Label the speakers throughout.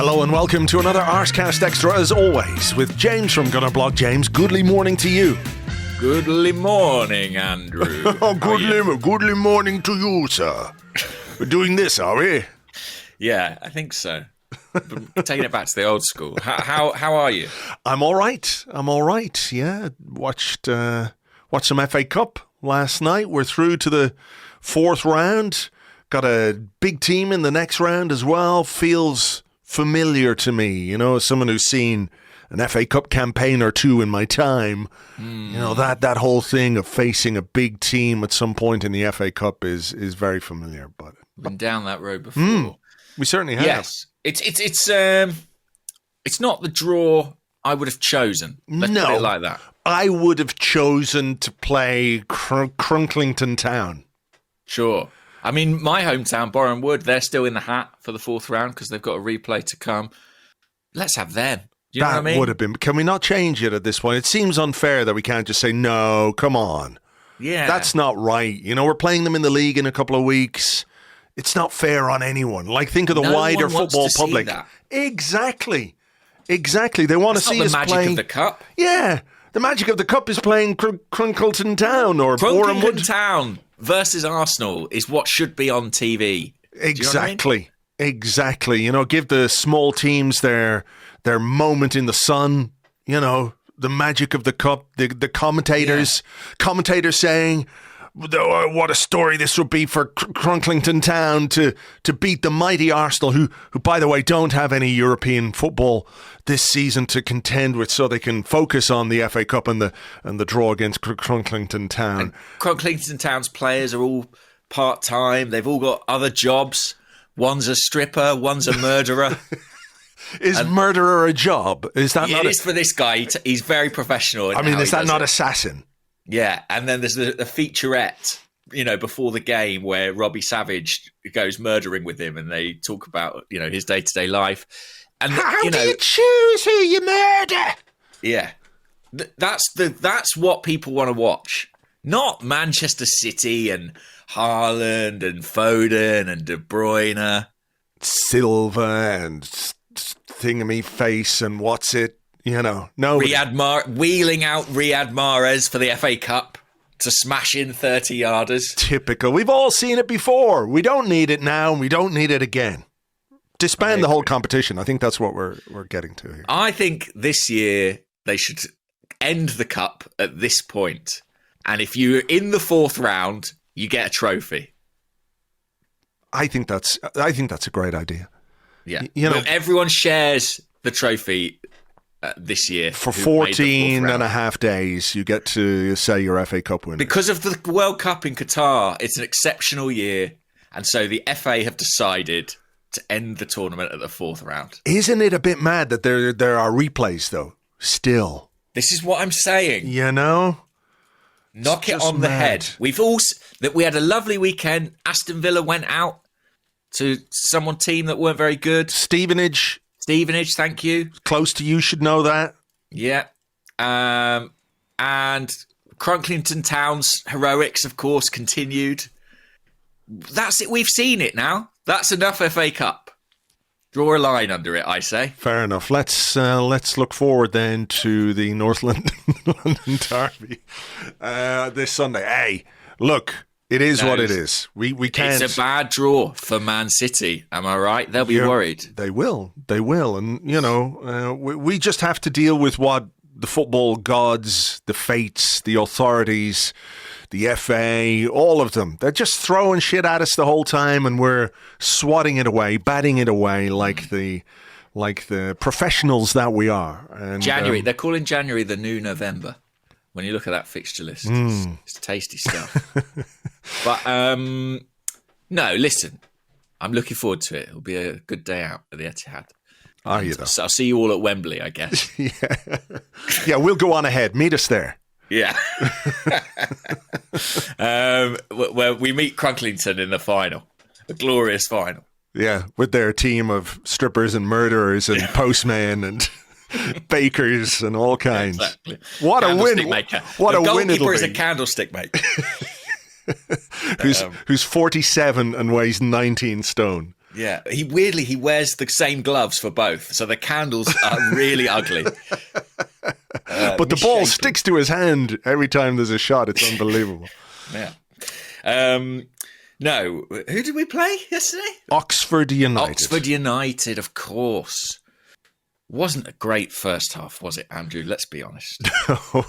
Speaker 1: Hello and welcome to another Arsecast Extra, as always, with James from Gunnerblog. James, goodly morning to you.
Speaker 2: Goodly morning, Andrew.
Speaker 1: Goodly morning to you, sir. We're doing this, are we?
Speaker 2: Yeah, I think so. Taking it back to the old school. How are you?
Speaker 1: I'm all right. Yeah, watched some FA Cup last night. We're through to the fourth round. Got a big team in the next round as well. Feels familiar to me, you know, as someone who's seen an FA Cup campaign or two in my time. You know, that whole thing of facing a big team at some point in the FA Cup is very familiar. But
Speaker 2: been down that road before.
Speaker 1: We certainly have.
Speaker 2: Yes, it's not the draw I would have chosen. Let's put it like that.
Speaker 1: I would have chosen to play Crunklington Town.
Speaker 2: Sure. I mean, my hometown, Boreham Wood, they're still in the hat for the fourth round because they've got a replay to come. Let's have them. Do you know what I mean? That
Speaker 1: would have been. Can we not change it at this point? It seems unfair that we can't just say, no, come on.
Speaker 2: Yeah.
Speaker 1: That's not right. You know, we're playing them in the league in a couple of weeks. It's not fair on anyone. Like, think of the wider football public. Exactly. They want to see us playing.
Speaker 2: The magic of the cup.
Speaker 1: Yeah. The magic of the cup is playing Crunkleton Town or Boreham Wood.
Speaker 2: Crunkleton Town versus Arsenal is what should be on TV.
Speaker 1: Exactly. You know, give the small teams their moment in the sun. You know, the magic of the cup. The commentators saying, what a story this would be for Crunklington Town to beat the mighty Arsenal, who by the way don't have any European football this season to contend with, so they can focus on the FA Cup and the draw against Crunklington Town.
Speaker 2: And Crunklington Town's players are all part-time. They've all got other jobs. One's a stripper, one's a murderer.
Speaker 1: Is murderer a job? Is that not?
Speaker 2: It is for this guy. He's very professional.
Speaker 1: I mean, is that not assassin?
Speaker 2: Yeah, and then there's the featurette, you know, before the game where Robbie Savage goes murdering with him, and they talk about, you know, his day-to-day life. And
Speaker 1: how do you choose who you murder?
Speaker 2: Yeah, that's what people want to watch, not Manchester City and Haaland and Foden and De Bruyne,
Speaker 1: Silva and Thingamy Face and what's it. You know, no.
Speaker 2: Wheeling out Riyad Mahrez for the FA Cup to smash in 30-yarders.
Speaker 1: Typical. We've all seen it before. We don't need it now, and we don't need it again. Disband the whole competition. I think that's what we're getting to here.
Speaker 2: I think this year they should end the cup at this point, and if you're in the fourth round, you get a trophy.
Speaker 1: I think that's a great idea.
Speaker 2: Yeah, you know, everyone shares the trophy. This year.
Speaker 1: For 14 and a half days, you get to say you're FA Cup winner.
Speaker 2: Because of the World Cup in Qatar, it's an exceptional year. And so the FA have decided to end the tournament at the fourth round.
Speaker 1: Isn't it a bit mad that there are replays, though, still?
Speaker 2: This is what I'm saying.
Speaker 1: You know?
Speaker 2: Knock it on the head. We had a lovely weekend. Aston Villa went out to team that weren't very good.
Speaker 1: Stevenage,
Speaker 2: thank you.
Speaker 1: Close to you, should know that.
Speaker 2: Yeah. And Crunklington Town's heroics, of course, continued. That's it. We've seen it now. That's enough FA Cup. Draw a line under it, I say.
Speaker 1: Fair enough. Let's look forward then to the North London Derby this Sunday. Hey, look. It is what it is. We can't.
Speaker 2: It's a bad draw for Man City. Am I right? They'll be worried.
Speaker 1: They will. And, you know, we just have to deal with what the football gods, the fates, the authorities, the FA, all of them. They're just throwing shit at us the whole time, and we're swatting it away, batting it away like the professionals that we are. And,
Speaker 2: January. They're calling January the new November. When you look at that fixture list, it's tasty stuff. But, no, listen, I'm looking forward to it. It'll be a good day out at the Etihad.
Speaker 1: Are you, though?
Speaker 2: So I'll see you all at Wembley, I guess.
Speaker 1: Yeah, we'll go on ahead. Meet us there.
Speaker 2: Yeah. Where we meet Crunklington in the final, a glorious final.
Speaker 1: Yeah, with their team of strippers and murderers and postmen and... bakers and all kinds.
Speaker 2: Exactly.
Speaker 1: What a win!
Speaker 2: Maker.
Speaker 1: What a win it'll be.
Speaker 2: The goalkeeper is a candlestick maker.
Speaker 1: who's 47 and weighs 19 stone.
Speaker 2: Yeah, he wears the same gloves for both, so the candles are really ugly.
Speaker 1: But the ball sticks to his hand every time there's a shot. It's unbelievable.
Speaker 2: Yeah. No, who did we play yesterday?
Speaker 1: Oxford United.
Speaker 2: Oxford United, of course. Wasn't a great first half, was it, Andrew? Let's be honest.
Speaker 1: No,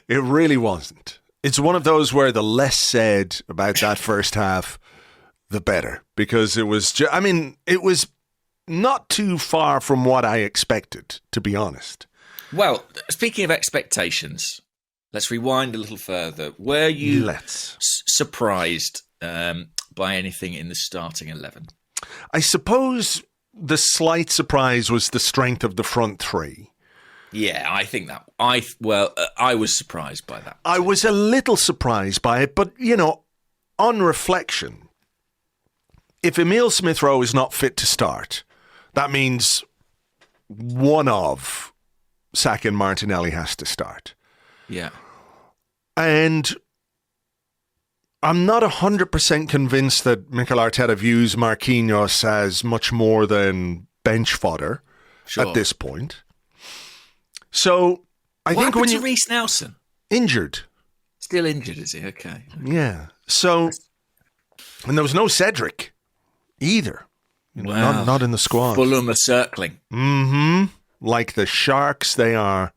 Speaker 1: it really wasn't. It's one of those where the less said about that first half, the better. Because it was, it was not too far from what I expected, to be honest.
Speaker 2: Well, speaking of expectations, let's rewind a little further. Were you surprised by anything in the starting 11?
Speaker 1: I suppose the slight surprise was the strength of the front three.
Speaker 2: Yeah, I think that. I was surprised by that.
Speaker 1: I was a little surprised by it, but, on reflection, if Emile Smith-Rowe is not fit to start, that means one of Saka and Martinelli has to start.
Speaker 2: Yeah.
Speaker 1: And I'm not 100% convinced that Mikel Arteta views Marquinhos as much more than bench fodder at this point. So I think when
Speaker 2: you Reece Nelson?
Speaker 1: Injured.
Speaker 2: Still injured, is he? Okay.
Speaker 1: Yeah. So, and there was no Cedric either.
Speaker 2: Wow.
Speaker 1: Not in the squad.
Speaker 2: Fulham are circling.
Speaker 1: Mm-hmm. Like the Sharks they are.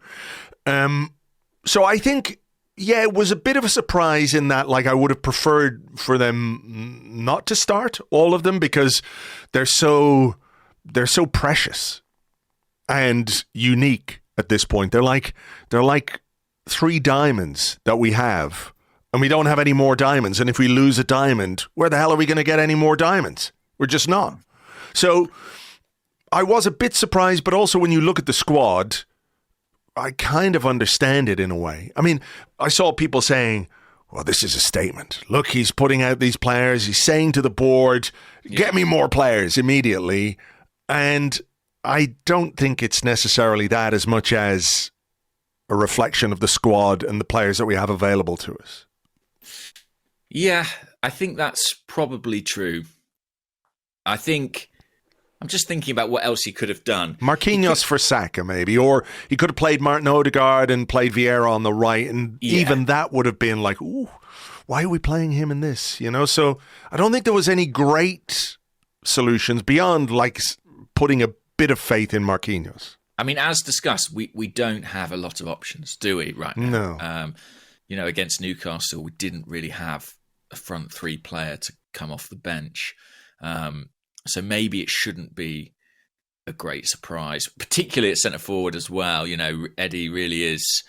Speaker 1: So I think, it was a bit of a surprise in that, I would have preferred for them not to start, all of them, because they're so precious and unique at this point. They're like three diamonds that we have, and we don't have any more diamonds. And if we lose a diamond, where the hell are we going to get any more diamonds? We're just not. So I was a bit surprised, but also when you look at the squad, I kind of understand it in a way. I mean, I saw people saying, well, this is a statement. Look, he's putting out these players. He's saying to the board, get me more players immediately. And I don't think it's necessarily that as much as a reflection of the squad and the players that we have available to us.
Speaker 2: Yeah, I think that's probably true. I'm just thinking about what else he could have done.
Speaker 1: Marquinhos for Saka, maybe. Or he could have played Martin Odegaard and played Vieira on the right. And even that would have been like, ooh, why are we playing him in this? So I don't think there was any great solutions beyond putting a bit of faith in Marquinhos.
Speaker 2: I mean, as discussed, we don't have a lot of options, do we, right now? No. Against Newcastle, we didn't really have a front three player to come off the bench. So maybe it shouldn't be a great surprise, particularly at centre forward as well. Eddie really is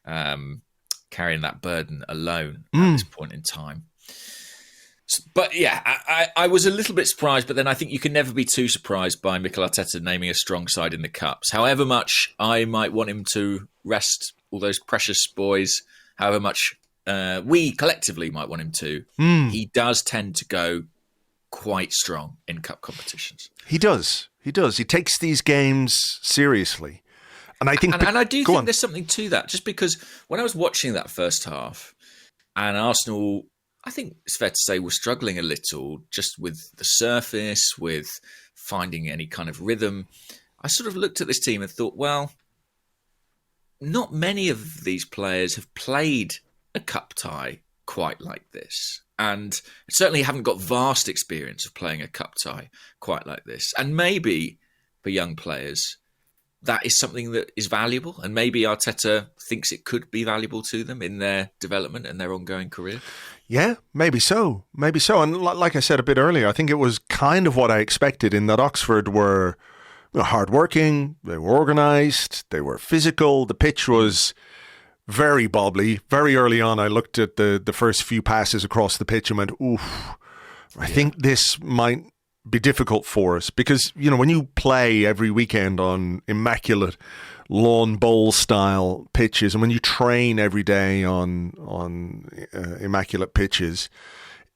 Speaker 2: carrying that burden alone at this point in time. But yeah, I was a little bit surprised, but then I think you can never be too surprised by Mikel Arteta naming a strong side in the Cups. However much I might want him to rest all those precious boys, however much we collectively might want him to, he does tend to go quite strong in cup competitions. He
Speaker 1: does. He takes these games seriously. And I think...
Speaker 2: And I do think there's something to that, just because when I was watching that first half, and Arsenal, I think it's fair to say, were struggling a little just with the surface, with finding any kind of rhythm, I sort of looked at this team and thought, well, not many of these players have played a cup tie quite like this. And certainly haven't got vast experience of playing a cup tie quite like this. And maybe for young players, that is something that is valuable. And maybe Arteta thinks it could be valuable to them in their development and their ongoing career.
Speaker 1: Yeah, maybe so. Maybe so. And like I said a bit earlier, I think it was kind of what I expected in that Oxford were hardworking, they were organised, they were physical. The pitch was very bobbly. Very early on, I looked at the first few passes across the pitch and went, oof, I think this might be difficult for us. Because, when you play every weekend on immaculate lawn bowl style pitches, and when you train every day on immaculate pitches,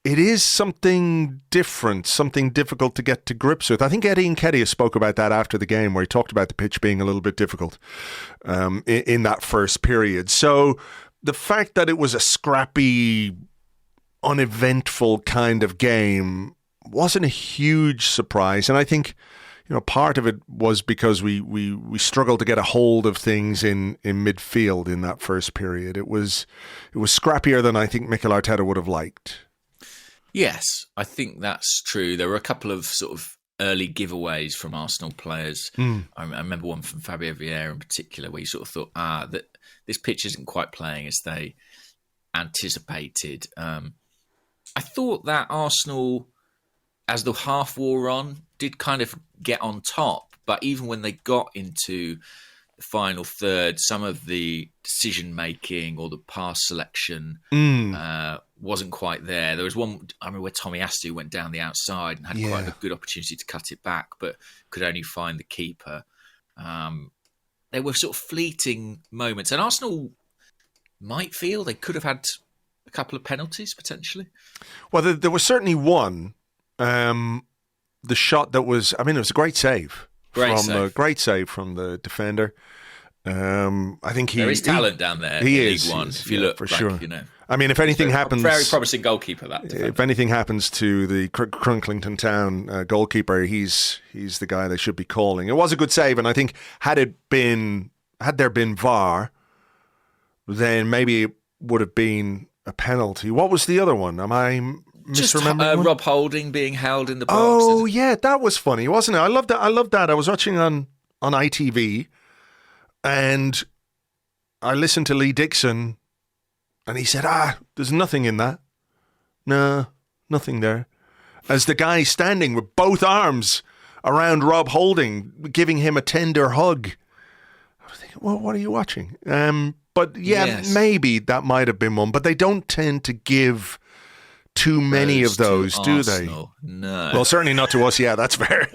Speaker 1: it is something different, something difficult to get to grips with. I think Eddie Nketiah spoke about that after the game, where he talked about the pitch being a little bit difficult in that first period. So the fact that it was a scrappy, uneventful kind of game wasn't a huge surprise. And I think, part of it was because we struggled to get a hold of things in midfield in that first period. It was scrappier than I think Mikel Arteta would have liked.
Speaker 2: Yes, I think that's true. There were a couple of sort of early giveaways from Arsenal players. I remember one from Fabio Vieira in particular, where you sort of thought, that this pitch isn't quite playing as they anticipated. I thought that Arsenal, as the half wore on, did kind of get on top. But even when they got into the final third, some of the decision-making or the pass selection wasn't quite there. There was one, I remember, where Tommy Astu went down the outside and had quite a good opportunity to cut it back, but could only find the keeper. There were sort of fleeting moments. And Arsenal might feel they could have had a couple of penalties, potentially.
Speaker 1: Well, there was certainly one. The shot that was, it was a great save. Great save from the defender. I think
Speaker 2: there is talent down there.
Speaker 1: He
Speaker 2: in
Speaker 1: is.
Speaker 2: League One, if you look,
Speaker 1: for
Speaker 2: like,
Speaker 1: sure. If anything happens,
Speaker 2: very promising goalkeeper. That defender.
Speaker 1: If anything happens to the Crunklington Town goalkeeper, he's the guy they should be calling. It was a good save, and I think had there been VAR, then maybe it would have been a penalty. What was the other one? Am I misremembering?
Speaker 2: Rob Holding being held in the box.
Speaker 1: Oh yeah, that was funny, wasn't it? I loved that. I was watching on ITV, and I listened to Lee Dixon, and he said, there's nothing in that. No, nothing there. As the guy standing with both arms around Rob Holding, giving him a tender hug. I was thinking, well, what are you watching? But yes, maybe that might have been one. But they don't tend to give too many of those, do
Speaker 2: Arsenal. They? No.
Speaker 1: Well, certainly not to us. Yeah, that's fair.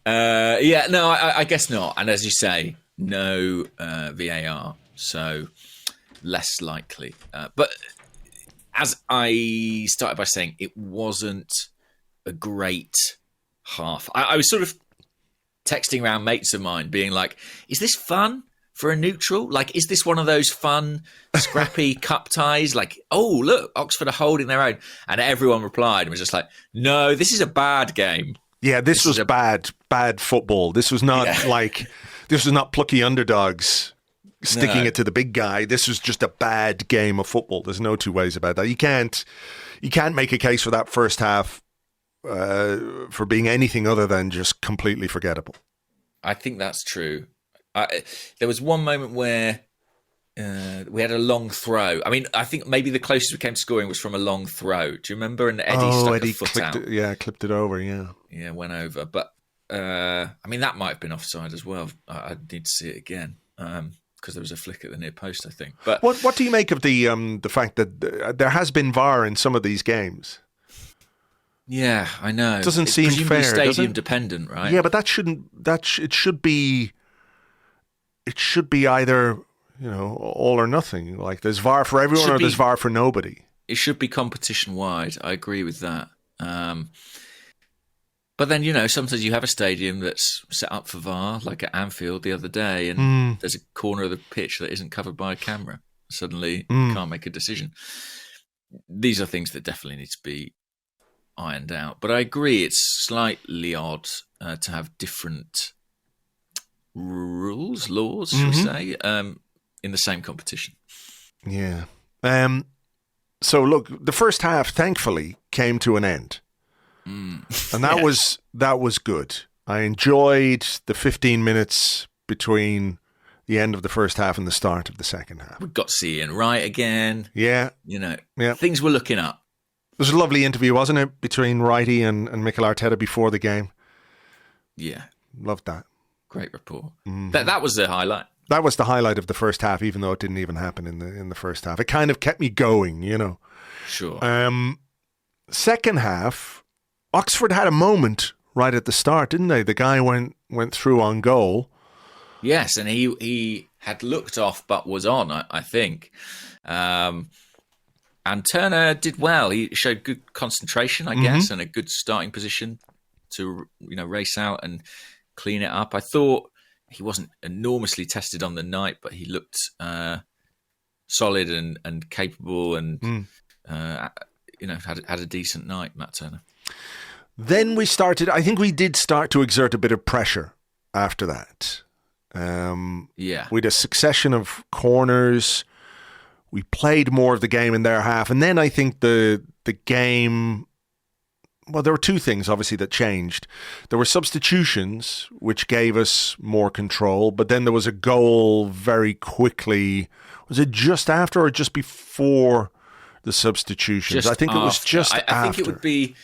Speaker 2: I guess not. And as you say, no VAR, so less likely. But as I started by saying, it wasn't a great half. I was sort of texting around mates of mine being like, is this fun for a neutral? Like, is this one of those fun, scrappy cup ties? Like, oh, look, Oxford are holding their own. And everyone replied and was just like, no, this is a bad game.
Speaker 1: Yeah, this was bad football. This was not this was not plucky underdogs sticking it to the big guy. This was just a bad game of football. There's no two ways about that. You can't make a case for that first half for being anything other than just completely forgettable.
Speaker 2: I think that's true. There was one moment where we had a long throw. I think maybe the closest we came to scoring was from a long throw. Do you remember? And Eddie stuck a foot out.
Speaker 1: Clipped it over, yeah.
Speaker 2: Yeah, went over. But, that might have been offside as well. I need to see it again because there was a flick at the near post, I think. But
Speaker 1: what do you make of the fact that there has been VAR in some of these games?
Speaker 2: Yeah, I know.
Speaker 1: It doesn't seem fair.
Speaker 2: Stadium dependent, right?
Speaker 1: Yeah, but it should be either, all or nothing. Like there's VAR for everyone or there's VAR for nobody.
Speaker 2: It should be competition wide. I agree with that. But then, sometimes you have a stadium that's set up for VAR, like at Anfield the other day, and there's a corner of the pitch that isn't covered by a camera. Suddenly, you can't make a decision. These are things that definitely need to be ironed out. But I agree, it's slightly odd to have different laws, should we say, in the same competition.
Speaker 1: Yeah. So look, the first half, thankfully, came to an end. And that was good. I enjoyed the 15 minutes between the end of the first half and the start of the second half.
Speaker 2: We got to see Ian Wright again.
Speaker 1: Yeah.
Speaker 2: Things were looking up.
Speaker 1: It was a lovely interview, wasn't it, between Wrighty and Mikel Arteta before the game?
Speaker 2: Yeah.
Speaker 1: Loved that.
Speaker 2: Great report. That was the highlight.
Speaker 1: That was the highlight of the first half, even though it didn't even happen in the first half. It kind of kept me going,
Speaker 2: Sure.
Speaker 1: Second half, Oxford had a moment right at the start, didn't they? The guy went through on goal.
Speaker 2: Yes, and he had looked off but was on, I think. And Turner did well. He showed good concentration, I guess, and a good starting position to race out and clean it up. I thought he wasn't enormously tested on the night, but he looked solid and capable and had a decent night, Matt Turner.
Speaker 1: Then I think we did start to exert a bit of pressure after that. We had a succession of corners. We played more of the game in their half. And then I think the game, well, there were two things, obviously, that changed. There were substitutions, which gave us more control. But then there was a goal very quickly. Was it just after or just before the substitutions? I think it was just after.
Speaker 2: I think it would be...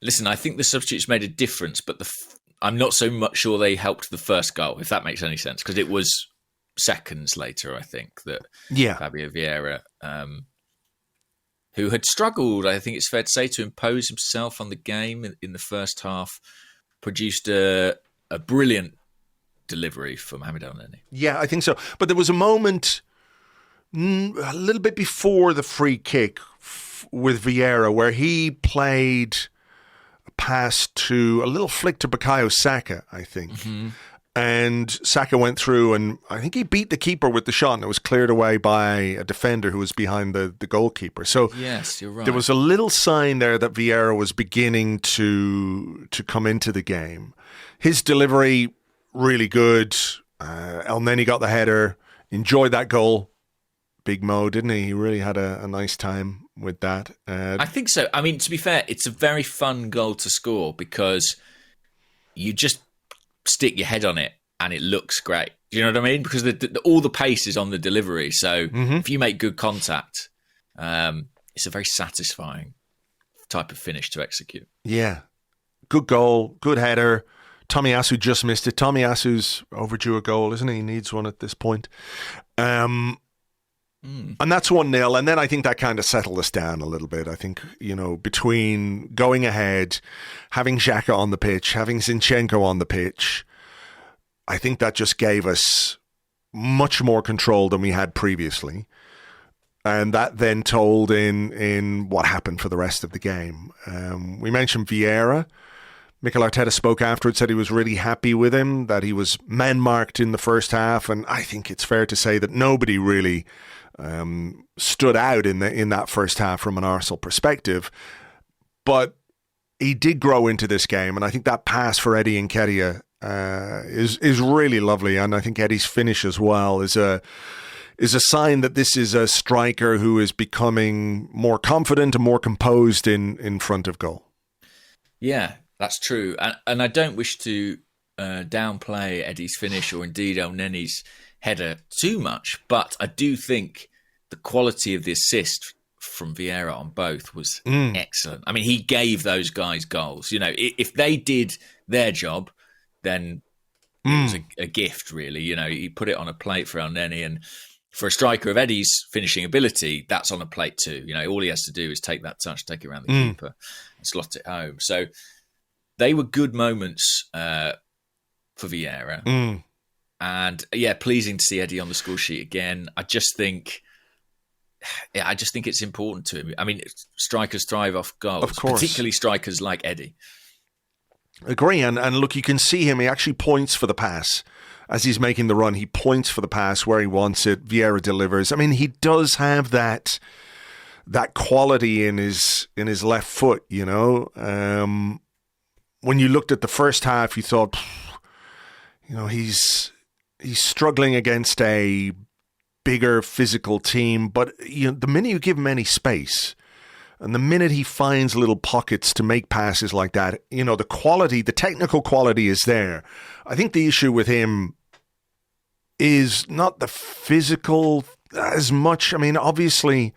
Speaker 2: Listen, I think the substitutes made a difference, but I'm not so much sure they helped the first goal, if that makes any sense, because it was seconds later, I think, that Fabio Vieira, who had struggled, I think it's fair to say, to impose himself on the game in the first half, produced a brilliant delivery for Mohamed El-Neni.
Speaker 1: Yeah, I think so. But there was a moment a little bit before the free kick with Vieira where he played... pass to a little flick to Bukayo Saka, I think. Mm-hmm. And Saka went through and I think he beat the keeper with the shot and it was cleared away by a defender who was behind the goalkeeper. So
Speaker 2: yes, you're right.
Speaker 1: There was a little sign there that Vieira was beginning to come into the game. His delivery, really good. El-Neni got the header, enjoyed that goal. Big Mo, didn't he? He really had a nice time with that.
Speaker 2: I think so. I mean, to be fair, it's a very fun goal to score because you just stick your head on it and it looks great. Do you know what I mean? Because all the pace is on the delivery. So if you make good contact, it's a very satisfying type of finish to execute.
Speaker 1: Yeah. Good goal, good header. Tomiyasu just missed it. Tomiyasu's overdue a goal, isn't he? He needs one at this point. And that's 1-0. And then I think that kind of settled us down a little bit. I think, between going ahead, having Xhaka on the pitch, having Zinchenko on the pitch, I think that just gave us much more control than we had previously. And that then told in what happened for the rest of the game. We mentioned Vieira. Mikel Arteta spoke afterwards, said he was really happy with him, that he was man-marked in the first half. And I think it's fair to say that nobody really... stood out in that first half from an Arsenal perspective, but he did grow into this game, and I think that pass for Eddie Nketiah is really lovely, and I think Eddie's finish as well is a sign that this is a striker who is becoming more confident and more composed in front of goal.
Speaker 2: Yeah, that's true, and I don't wish to downplay Eddie's finish or indeed El-Neni's header too much, but I do think the quality of the assist from Vieira on both was excellent. I mean, he gave those guys goals. If they did their job, then it was a gift, really. He put it on a plate for El-Neni, and for a striker of Eddie's finishing ability, that's on a plate too. All he has to do is take that touch, take it around the keeper, and slot it home. So they were good moments for Vieira. And pleasing to see Eddie on the score sheet again. I just think it's important to him. I mean, strikers thrive off goals,
Speaker 1: of course,
Speaker 2: particularly strikers like Eddie.
Speaker 1: Agree, and look, you can see him. He actually points for the pass as he's making the run. He points for the pass where he wants it. Vieira delivers. I mean, he does have that quality in his left foot. When you looked at the first half, you thought, he's struggling against a bigger physical team, but the minute you give him any space and the minute he finds little pockets to make passes like that, the technical quality is there. I think the issue with him is not the physical as much. I mean, obviously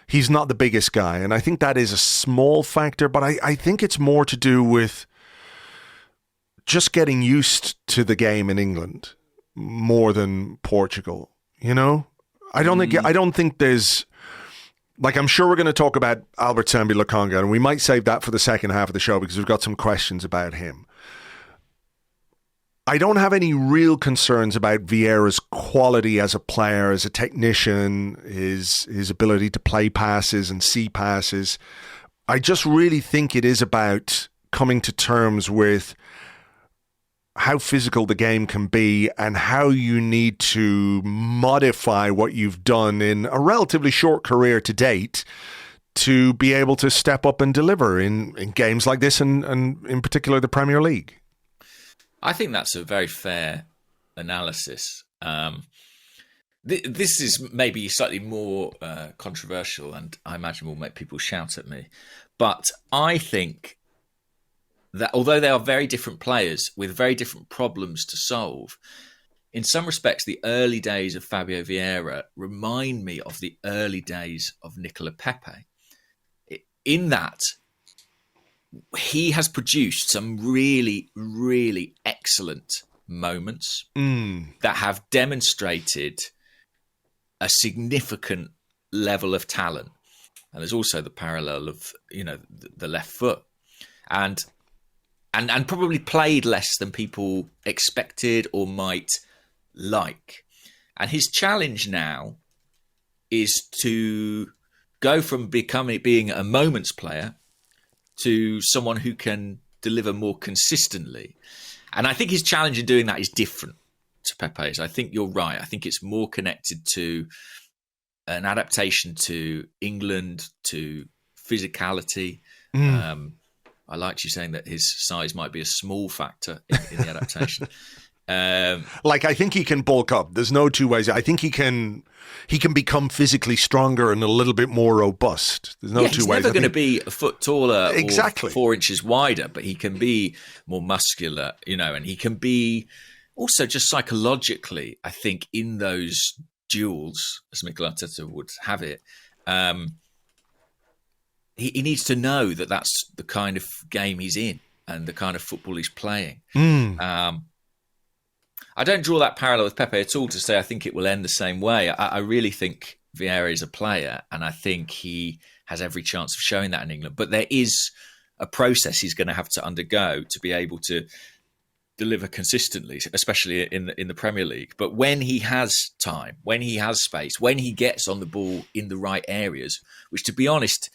Speaker 1: he's not the biggest guy, and I think that is a small factor, but I think it's more to do with just getting used to the game in England more than Portugal. I don't think there's, I'm sure we're going to talk about Albert Sambi Lokonga, and we might save that for the second half of the show because we've got some questions about him. I don't have any real concerns about Vieira's quality as a player, as a technician, his ability to play passes and see passes. I just really think it is about coming to terms with how physical the game can be and how you need to modify what you've done in a relatively short career to date to be able to step up and deliver in games like this and in particular the Premier League.
Speaker 2: I think that's a very fair analysis. This is maybe slightly more controversial, and I imagine will make people shout at me. But I think that although they are very different players with very different problems to solve, in some respects, the early days of Fabio Vieira remind me of the early days of Nicola Pepe. In that, he has produced some really, really excellent moments that have demonstrated a significant level of talent. And there's also the parallel of, the left foot. And probably played less than people expected or might like. And his challenge now is to go from being a moments player to someone who can deliver more consistently. And I think his challenge in doing that is different to Pepe's. I think you're right. I think it's more connected to an adaptation to England, to physicality. I liked you saying that his size might be a small factor in the adaptation.
Speaker 1: I think he can bulk up. There's no two ways. I think he can become physically stronger and a little bit more robust. There's no two ways.
Speaker 2: He's never going to be a foot taller
Speaker 1: exactly.
Speaker 2: or 4 inches wider, but he can be more muscular, and he can be also just psychologically, I think, in those duels, as Mikel Arteta would have it, he needs to know that that's the kind of game he's in and the kind of football he's playing. I don't draw that parallel with Pepe at all to say I think it will end the same way. I really think Vieira is a player, and I think he has every chance of showing that in England. But there is a process he's going to have to undergo to be able to deliver consistently, especially in the Premier League. But when he has time, when he has space, when he gets on the ball in the right areas, which, to be honest,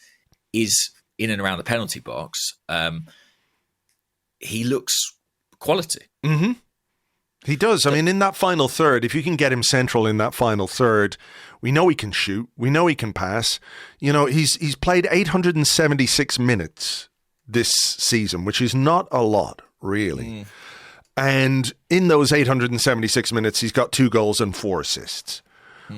Speaker 2: is in and around the penalty box, he looks quality.
Speaker 1: Mm-hmm. He does. I mean, in that final third, if you can get him central in that final third, we know he can shoot. We know he can pass. He's played 876 minutes this season, which is not a lot, really. And in those 876 minutes, he's got 2 goals and 4 assists,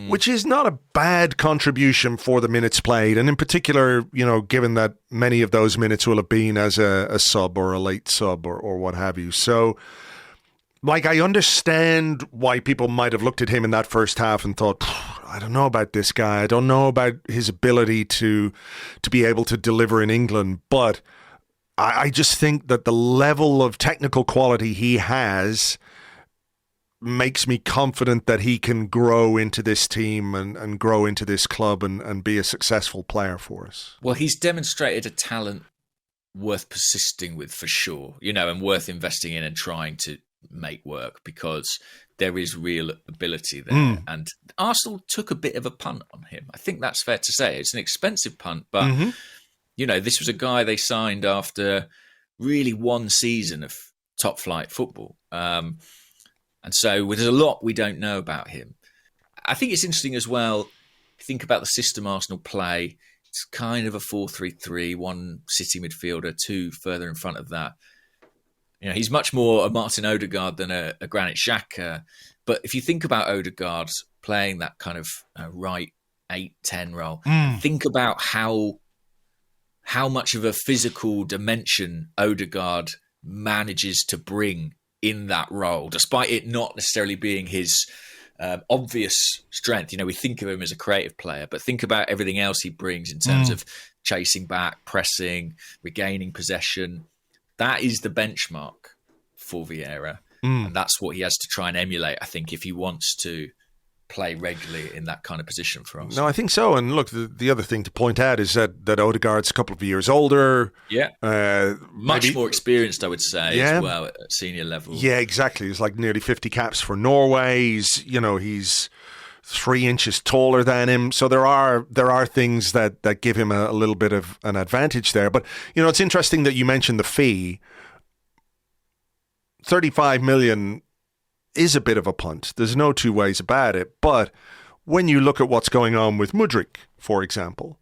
Speaker 1: which is not a bad contribution for the minutes played. And in particular, given that many of those minutes will have been as a sub or a late sub or what have you. So, I understand why people might have looked at him in that first half and thought, I don't know about this guy. I don't know about his ability to be able to deliver in England. But I just think that the level of technical quality he has makes me confident that he can grow into this team and grow into this club and be a successful player for us.
Speaker 2: Well, he's demonstrated a talent worth persisting with for sure, and worth investing in and trying to make work, because there is real ability there. And Arsenal took a bit of a punt on him. I think that's fair to say. It's an expensive punt, but this was a guy they signed after really one season of top flight football. And so there's a lot we don't know about him. I think it's interesting as well, think about the system Arsenal play. It's kind of a 4-3-3, 1 City midfielder, 2 further in front of that. He's much more a Martin Odegaard than a Granit Xhaka. But if you think about Odegaard playing that kind of right 8-10 role, think about how much of a physical dimension Odegaard manages to bring in that role, despite it not necessarily being his obvious strength. We think of him as a creative player, but think about everything else he brings in terms of chasing back, pressing, regaining possession. That is the benchmark for Vieira. And that's what he has to try and emulate, I think, if he wants to play regularly in that kind of position for us.
Speaker 1: No, I think so. And look, the other thing to point out is that Odegaard's a couple of years older.
Speaker 2: Yeah. Much more experienced, I would say, as well, at senior level.
Speaker 1: Yeah, exactly. He's like nearly 50 caps for Norway. He's 3 inches taller than him. So there are things that give him a little bit of an advantage there. But, it's interesting that you mentioned the fee. 35 million is a bit of a punt. There's no two ways about it. But when you look at what's going on with Mudryk, for example,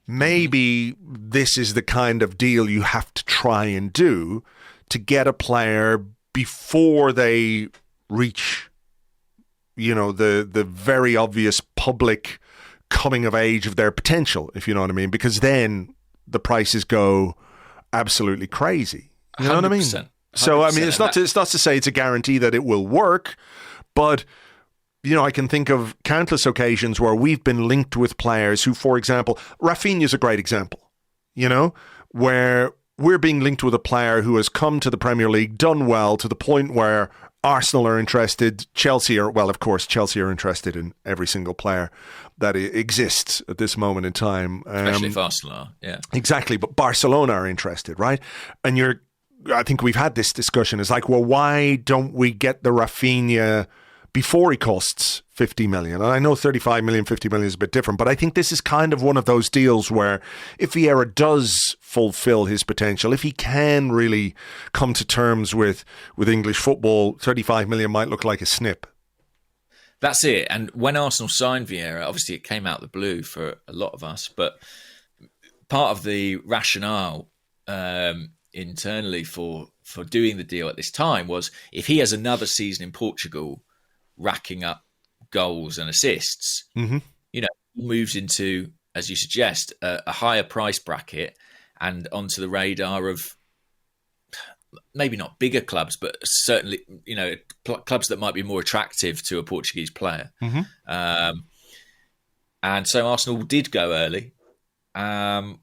Speaker 1: maybe this is the kind of deal you have to try and do to get a player before they reach, the very obvious public coming of age of their potential, if you know what I mean, because then the prices go absolutely crazy. You know what I mean? 100%. So, I mean, it's not to say it's a guarantee that it will work, but, I can think of countless occasions where we've been linked with players who, for example, Rafinha's a great example, where we're being linked with a player who has come to the Premier League, done well to the point where Arsenal are interested, Chelsea are interested in every single player that exists at this moment in time.
Speaker 2: Especially if Arsenal are, yeah.
Speaker 1: Exactly, but Barcelona are interested, right? And I think we've had this discussion. It's like, well, why don't we get the Rafinha before he costs 50 million? And I know 35 million, 50 million is a bit different, but I think this is kind of one of those deals where if Vieira does fulfill his potential, if he can really come to terms with English football, 35 million might look like a snip.
Speaker 2: That's it. And when Arsenal signed Vieira, obviously it came out of the blue for a lot of us, but part of the rationale internally for doing the deal at this time was if he has another season in Portugal racking up goals and assists, he moves into, as you suggest, a higher price bracket and onto the radar of maybe not bigger clubs, but certainly, clubs that might be more attractive to a Portuguese player. And so Arsenal did go early. And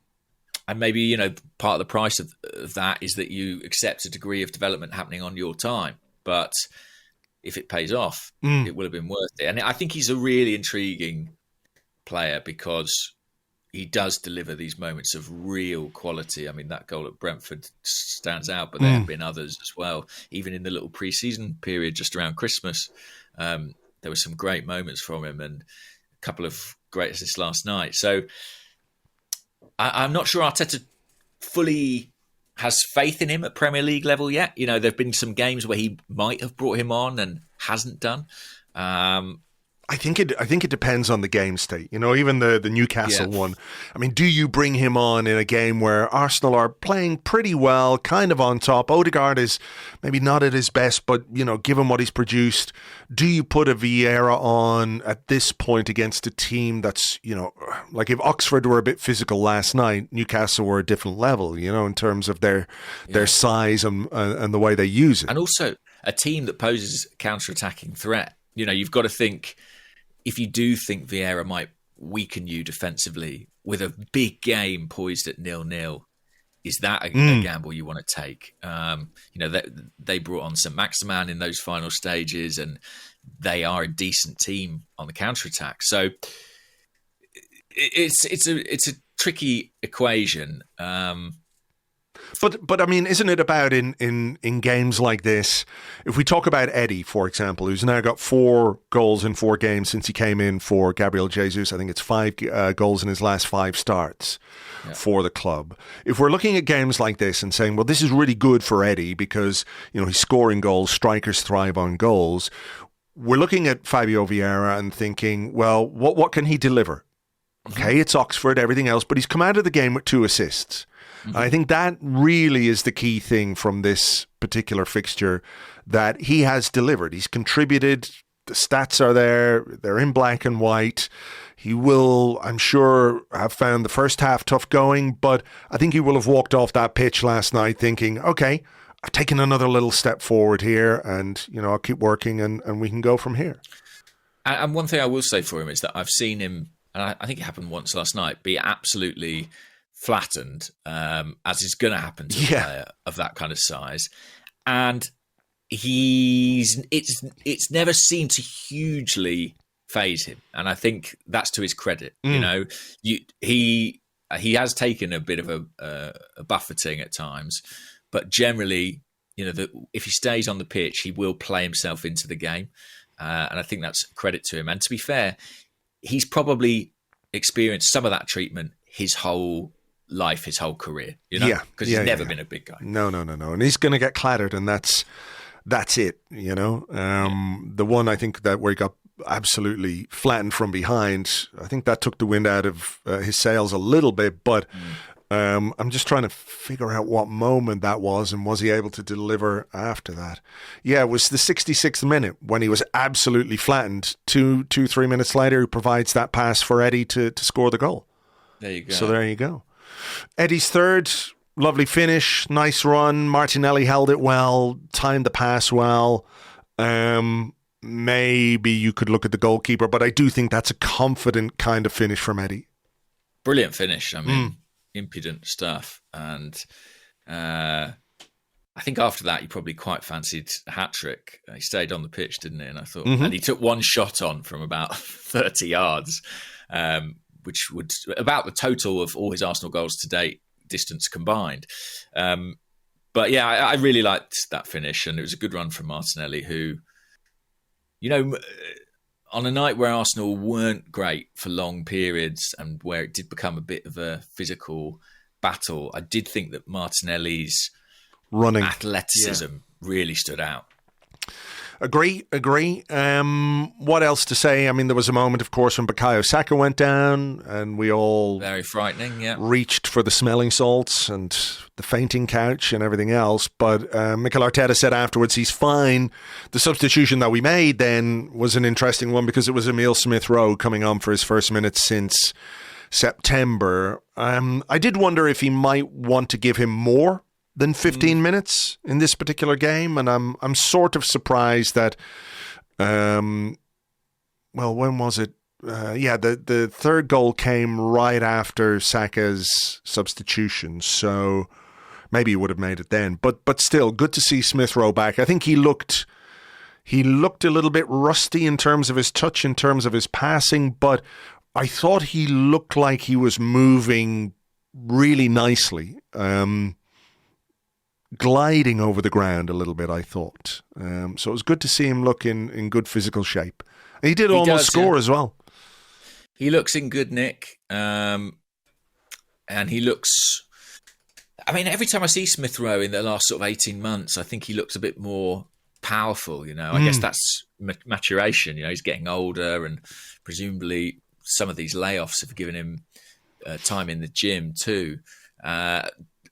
Speaker 2: maybe, part of the price of that is that you accept a degree of development happening on your time. But if it pays off, it will have been worth it. And I think he's a really intriguing player because he does deliver these moments of real quality. I mean, that goal at Brentford stands out, but there have been others as well. Even in the little pre-season period just around Christmas, there were some great moments from him and a couple of great assists last night. So I'm not sure Arteta fully has faith in him at Premier League level yet. There have been some games where he might have brought him on and hasn't done.
Speaker 1: I think it depends on the game state. Even the Newcastle one. I mean, do you bring him on in a game where Arsenal are playing pretty well, kind of on top? Odegaard is maybe not at his best, but, given what he's produced, do you put a Vieira on at this point against a team that's, like if Oxford were a bit physical last night, Newcastle were a different level, in terms of their size and the way they use it.
Speaker 2: And also a team that poses a counter-attacking threat. You've got to think, if you do think Vieira might weaken you defensively with a big game poised at 0-0, is that a gamble you want to take? They brought on St. Maximin in those final stages, and they are a decent team on the counter-attack. So it's a tricky equation.
Speaker 1: But I mean, isn't it about in games like this? If we talk about Eddie, for example, who's now got 4 goals in 4 games since he came in for Gabriel Jesus. I think it's 5 goals in his last 5 starts for the club. If we're looking at games like this and saying, well, this is really good for Eddie because he's scoring goals, strikers thrive on goals. We're looking at Fabio Vieira and thinking, well, what can he deliver? Okay, it's Oxford, everything else, but he's come out of the game with 2 assists. I think that really is the key thing from this particular fixture, that he has delivered. He's contributed. The stats are there. They're in black and white. He will, I'm sure, have found the first half tough going, but I think he will have walked off that pitch last night thinking, okay, I've taken another little step forward here and, I'll keep working and we can go from here.
Speaker 2: And one thing I will say for him is that I've seen him, and I think it happened once last night, be absolutely flattened, as is going to happen to a player of that kind of size. And it's never seemed to hugely phase him. And I think that's to his credit. He has taken a bit of a buffeting at times, but generally, if he stays on the pitch, he will play himself into the game. And I think that's a credit to him. And to be fair, he's probably experienced some of that treatment his whole life, his whole career, because he's never been a big guy.
Speaker 1: No. And he's going to get clattered, and that's it, The one I think that where he got absolutely flattened from behind. I think that took the wind out of his sails a little bit, but I'm just trying to figure out what moment that was and was he able to deliver after that. Yeah, it was the 66th minute when he was absolutely flattened. 3 minutes later, he provides that pass for Eddie to score the goal.
Speaker 2: There you go.
Speaker 1: So there you go. Eddie's third, lovely finish, nice run. Martinelli held it well, timed the pass well. Maybe you could look at the goalkeeper, but I do think that's a confident kind of finish from Eddie.
Speaker 2: Brilliant finish. I mean, impudent stuff. And I think after that, he probably quite fancied a hat-trick. He stayed on the pitch, didn't he? And I thought, and he took one shot on from about 30 yards, which would about the total of all his Arsenal goals to date, distance combined. But yeah, I really liked that finish, and it was a good run from Martinelli, who, you know, on a night where Arsenal weren't great for long periods and where it did become a bit of a physical battle, I did think that Martinelli's
Speaker 1: running
Speaker 2: athleticism really stood out.
Speaker 1: Agree. What else to say? I mean, there was a moment, of course, when Bukayo Saka went down and we all
Speaker 2: very frightening,
Speaker 1: reached for the smelling salts and the fainting couch and everything else. But Mikel Arteta said afterwards he's fine. The substitution that we made then was an interesting one because it was Emile Smith-Rowe coming on for his first minutes since September. I did wonder if he might want to give him more than 15 minutes in this particular game, and I'm sort of surprised that when was it? The third goal came right after Saka's substitution, so maybe he would have made it then. But still, good to see Smith-Rowe back. I think he looked a little bit rusty in terms of his touch, in terms of his passing, but I thought he looked like he was moving really nicely. Gliding over the ground a little bit, I thought. So it was good to see him look in good physical shape. And he almost score as well.
Speaker 2: He looks in good nick. And he looks... I mean, every time I see Smith-Rowe in the last sort of 18 months, I think he looks a bit more powerful, you know. I guess that's maturation, you know. He's getting older and presumably some of these layoffs have given him time in the gym too. On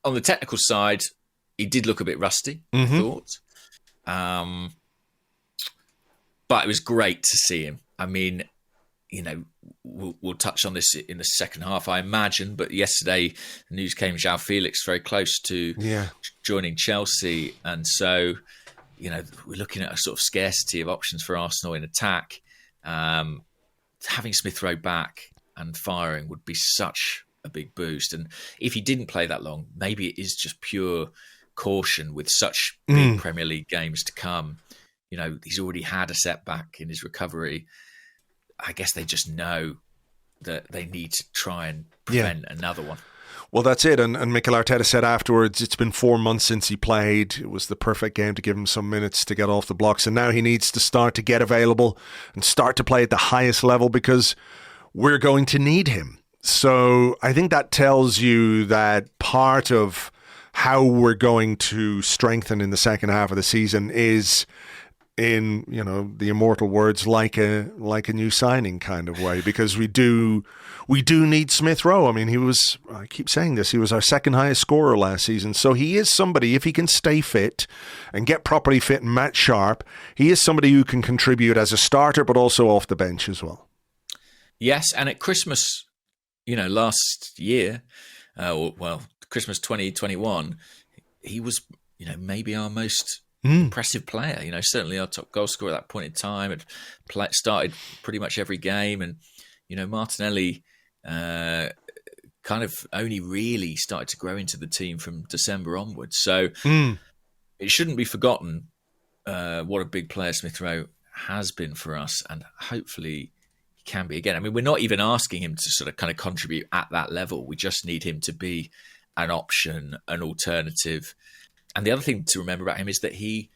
Speaker 2: the technical side, he did look a bit rusty, I thought. But it was great to see him. I mean, you know, we'll touch on this in the second half, I imagine. But yesterday, the news came Joao Felix very close to joining Chelsea. And so, you know, we're looking at a sort of scarcity of options for Arsenal in attack. Having Smith-Rowe back and firing would be such a big boost. And if he didn't play that long, maybe it is just pure caution with such big Premier League games to come. You know, he's already had a setback in his recovery. I guess they just know that they need to try and prevent another one.
Speaker 1: Well, that's it. And Mikel Arteta said afterwards, it's been 4 months since he played. It was the perfect game to give him some minutes to get off the blocks. And now he needs to start to get available and start to play at the highest level because we're going to need him. So I think that tells you that part of how we're going to strengthen in the second half of the season is in, you know, the immortal words, like a new signing kind of way, because we do need Smith-Rowe. I mean, I keep saying this, he was our second highest scorer last season. So he is somebody, if he can stay fit and get properly fit and match sharp, he is somebody who can contribute as a starter, but also off the bench as well. Yes.
Speaker 2: And at Christmas, you know, last year, Christmas 2021, he was, you know, maybe our most impressive player. You know, certainly our top goal scorer at that point in time. Had started pretty much every game, and you know, Martinelli kind of only really started to grow into the team from December onwards. So it shouldn't be forgotten what a big player Smith-Rowe has been for us, and hopefully he can be again. I mean, we're not even asking him to sort of kind of contribute at that level. We just need him to be an option, an alternative. And the other thing to remember about him is that he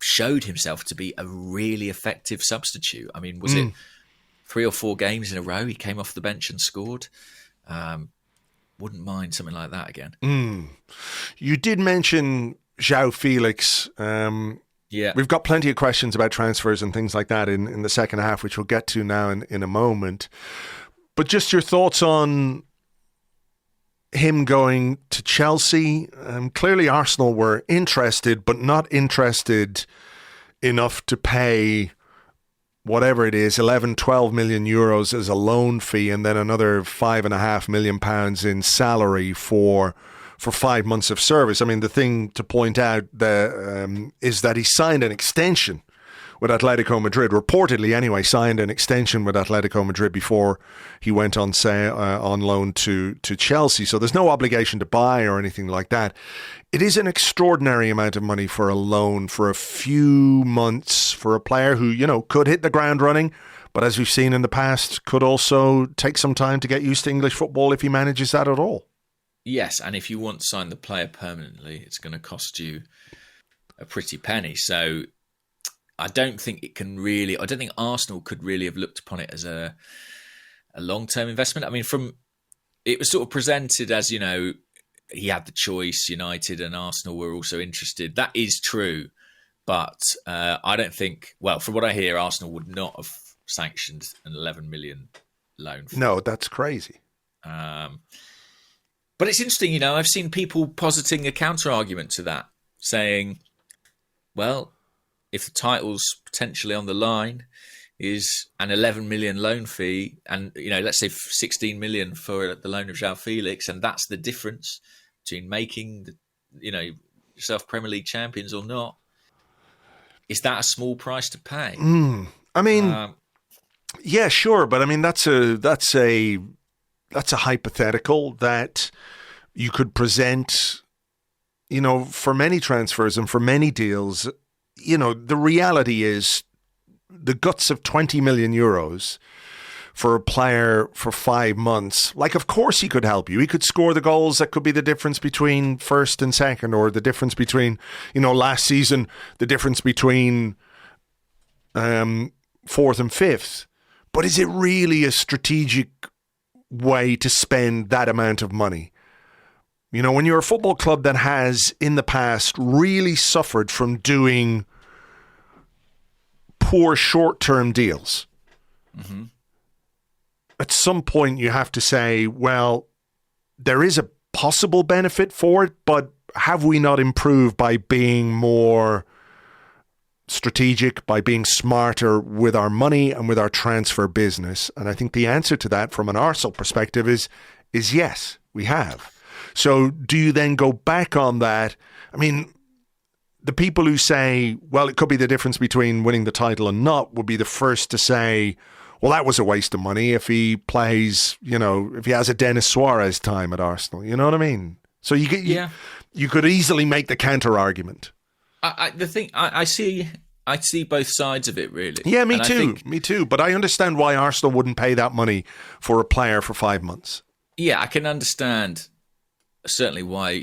Speaker 2: showed himself to be a really effective substitute. I mean, was it 3 or 4 games in a row he came off the bench and scored? Wouldn't mind something like that again.
Speaker 1: You did mention Joao Felix.
Speaker 2: Yeah.
Speaker 1: We've got plenty of questions about transfers and things like that in the second half, which we'll get to now in a moment. But just your thoughts on him going to Chelsea. Clearly Arsenal were interested, but not interested enough to pay whatever it is, 11, 12 million euros as a loan fee, and then another £5.5 million in salary for 5 months of service. I mean, the thing to point out is that he signed an extension with Atletico Madrid, reportedly anyway, signed an extension with Atletico Madrid before he went on loan to Chelsea. So there's no obligation to buy or anything like that. It is an extraordinary amount of money for a loan for a few months for a player who, could hit the ground running, but as we've seen in the past, could also take some time to get used to English football if he manages that at all.
Speaker 2: Yes, and if you want to sign the player permanently, it's going to cost you a pretty penny. So I don't think Arsenal could really have looked upon it as a long-term investment. I mean, it was sort of presented as, he had the choice, United and Arsenal were also interested. That is true, but I don't think, from what I hear, Arsenal would not have sanctioned an 11 million loan fee.
Speaker 1: No, that's crazy.
Speaker 2: But it's interesting, I've seen people positing a counter-argument to that, saying, well, if the title's potentially on the line, is an 11 million loan fee, and let's say 16 million for the loan of Joao Felix, and that's the difference between making yourself Premier League champions or not. Is that a small price to pay?
Speaker 1: I mean, yeah, sure, but I mean that's a hypothetical that you could present. For many transfers and for many deals. The reality is the guts of 20 million euros for a player for 5 months. Like, of course he could help you. He could score the goals that could be the difference between first and second, or the difference between, last season, the difference between fourth and fifth. But is it really a strategic way to spend that amount of money? When you're a football club that has, in the past, really suffered from doing poor short-term deals, at some point you have to say, well, there is a possible benefit for it, but have we not improved by being more strategic, by being smarter with our money and with our transfer business? And I think the answer to that from an Arsenal perspective is yes, we have. So do you then go back on that? I mean, the people who say, well, it could be the difference between winning the title and not, would be the first to say, well, that was a waste of money if he plays, if he has a Denis Suarez time at Arsenal. You know what I mean? So you could easily make the counter argument.
Speaker 2: I see both sides of it, really.
Speaker 1: Yeah, me too. But I understand why Arsenal wouldn't pay that money for a player for 5 months.
Speaker 2: Yeah, I can understand certainly why,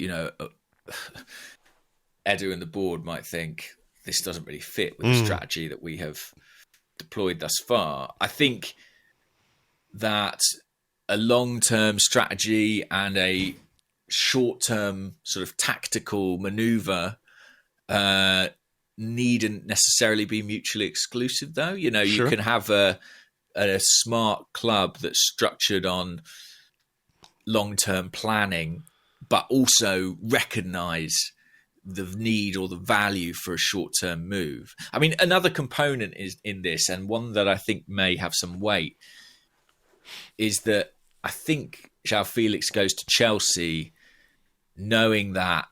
Speaker 2: Edu and the board might think this doesn't really fit with the strategy that we have deployed thus far. I think that a long-term strategy and a short-term sort of tactical maneuver needn't necessarily be mutually exclusive, though. You
Speaker 1: Sure.
Speaker 2: can have a smart club that's structured on long-term planning, but also recognise the need or the value for a short-term move. I mean, another component is in this, and one that I think may have some weight, is that I think Joao Felix goes to Chelsea knowing that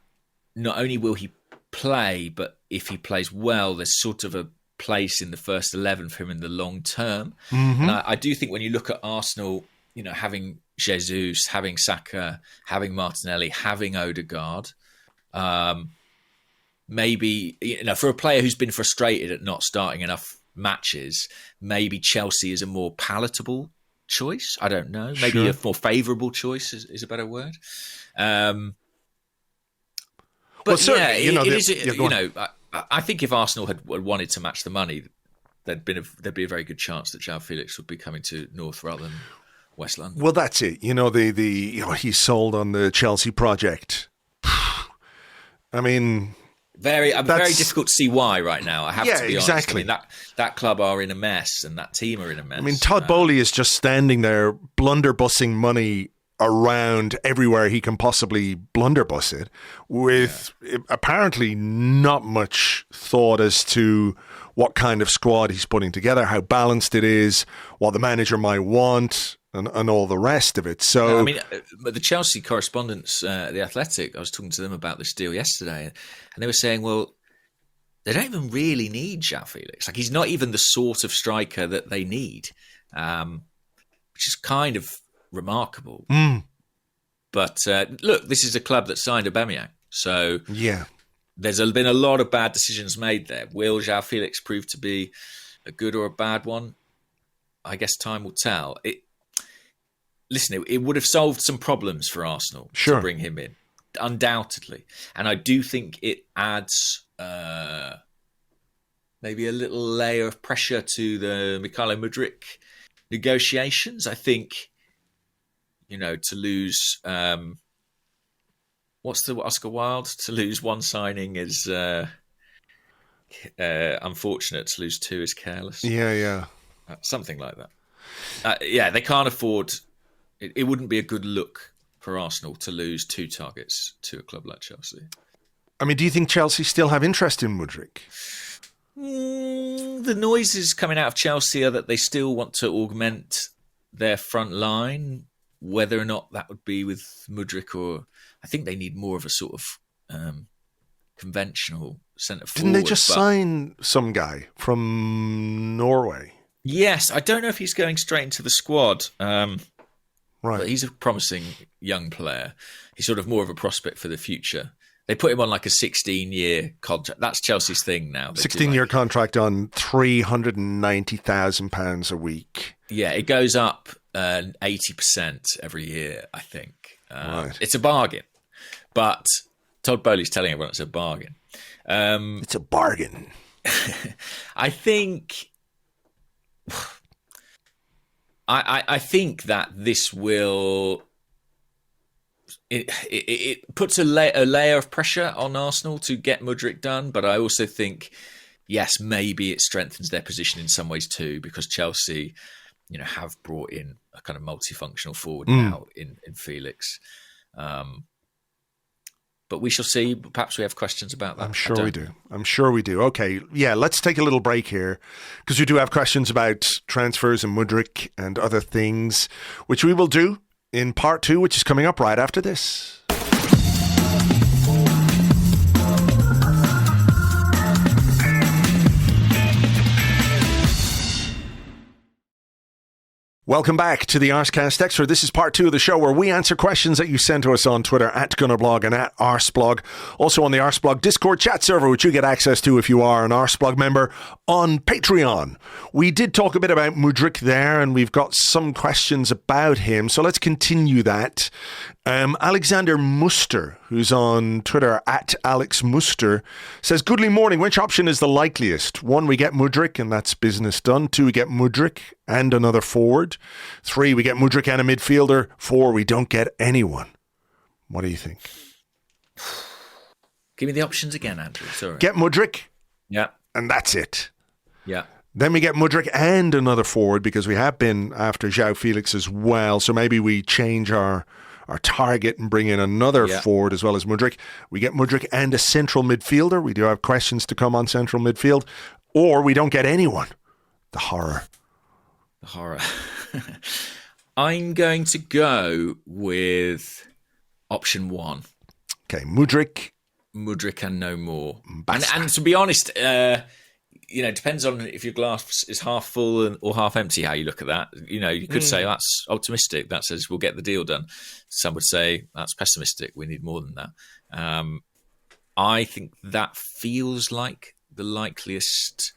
Speaker 2: not only will he play, but if he plays well, there's sort of a place in the first 11 for him in the long term. And I do think when you look at Arsenal, having Jesus, having Saka, having Martinelli, having Odegaard, maybe, for a player who's been frustrated at not starting enough matches, maybe Chelsea is a more palatable choice. I don't know. Maybe a more favourable choice is a better word. But I think if Arsenal had wanted to match the money, there'd be a very good chance that Joao Felix would be coming to North rather than West London.
Speaker 1: Well, that's it. He's sold on the Chelsea project. I mean,
Speaker 2: Very difficult to see why right now. I have to be
Speaker 1: exactly.
Speaker 2: honest. I mean, that club are in a mess, and that team are in a mess.
Speaker 1: I mean, Todd Boehly is just standing there blunderbussing money around everywhere he can possibly blunderbuss it, with apparently not much thought as to what kind of squad he's putting together, how balanced it is, what the manager might want, and all the rest of it. So,
Speaker 2: I mean, the Chelsea correspondents, The Athletic, I was talking to them about this deal yesterday, and they were saying, well, they don't even really need Joao Felix. Like, he's not even the sort of striker that they need, which is kind of remarkable. But look, this is a club that signed Aubameyang, so there's been a lot of bad decisions made there. Will Joao Felix prove to be a good or a bad one? I guess time will tell. It would have solved some problems for Arsenal to bring him in, undoubtedly. And I do think it adds maybe a little layer of pressure to the Mykhaylo Murdyk negotiations. I think, to lose... what's the Oscar Wilde? To lose one signing is unfortunate. To lose two is careless.
Speaker 1: Yeah.
Speaker 2: Something like that. They can't afford... It wouldn't be a good look for Arsenal to lose two targets to a club like Chelsea.
Speaker 1: I mean, do you think Chelsea still have interest in Mudryk?
Speaker 2: The noises coming out of Chelsea are that they still want to augment their front line. Whether or not that would be with Mudryk, or I think they need more of a sort of conventional centre forward.
Speaker 1: Didn't they just sign some guy from Norway?
Speaker 2: Yes, I don't know if he's going straight into the squad.
Speaker 1: Right.
Speaker 2: But he's a promising young player. He's sort of more of a prospect for the future. They put him on like a 16-year contract. That's Chelsea's thing now.
Speaker 1: 16-year contract on £390,000 a week.
Speaker 2: Yeah, it goes up 80% every year, I think.
Speaker 1: Right.
Speaker 2: It's a bargain. But Todd Boehly's telling everyone it's a bargain.
Speaker 1: It's a bargain.
Speaker 2: I think... I think that this will... It puts a layer of pressure on Arsenal to get Mudryk done, but I also think, yes, maybe it strengthens their position in some ways too, because Chelsea, have brought in a kind of multifunctional forward now in Felix. But we shall see. Perhaps we have questions about that.
Speaker 1: I'm sure we do. Okay, let's take a little break here, because we do have questions about transfers and Mudryk and other things, which we will do in part 2, which is coming up right after this. Welcome back to the Arsecast Extra. This is part 2 of the show where we answer questions that you send to us on Twitter at Gunnerblog and at Arseblog. Also on the Arseblog Discord chat server, which you get access to if you are an Arseblog member on Patreon. We did talk a bit about Mudryk there, and we've got some questions about him. So let's continue that. Alexander Muster, who's on Twitter at Alex Muster, says, "Goodly morning. Which option is the likeliest? 1, we get Mudryk and that's business done. 2, we get Mudryk and another forward. 3, we get Mudryk and a midfielder. 4, we don't get anyone." What do you think?
Speaker 2: Give me the options again, Andrew. Sorry.
Speaker 1: Get Mudryk.
Speaker 2: Yeah.
Speaker 1: And that's it.
Speaker 2: Yeah.
Speaker 1: Then we get Mudryk and another forward, because we have been after Joao Felix as well. So maybe we change our target and bring in another forward as well as Mudryk. We get Mudryk and a central midfielder. We do have questions to come on central midfield. Or we don't get anyone. The horror.
Speaker 2: I'm going to go with option 1.
Speaker 1: Okay, Mudryk
Speaker 2: and no more. And to be honest, it depends on if your glass is half full or half empty, how you look at that. You could say that's optimistic. That says we'll get the deal done. Some would say that's pessimistic. We need more than that. I think that feels like the likeliest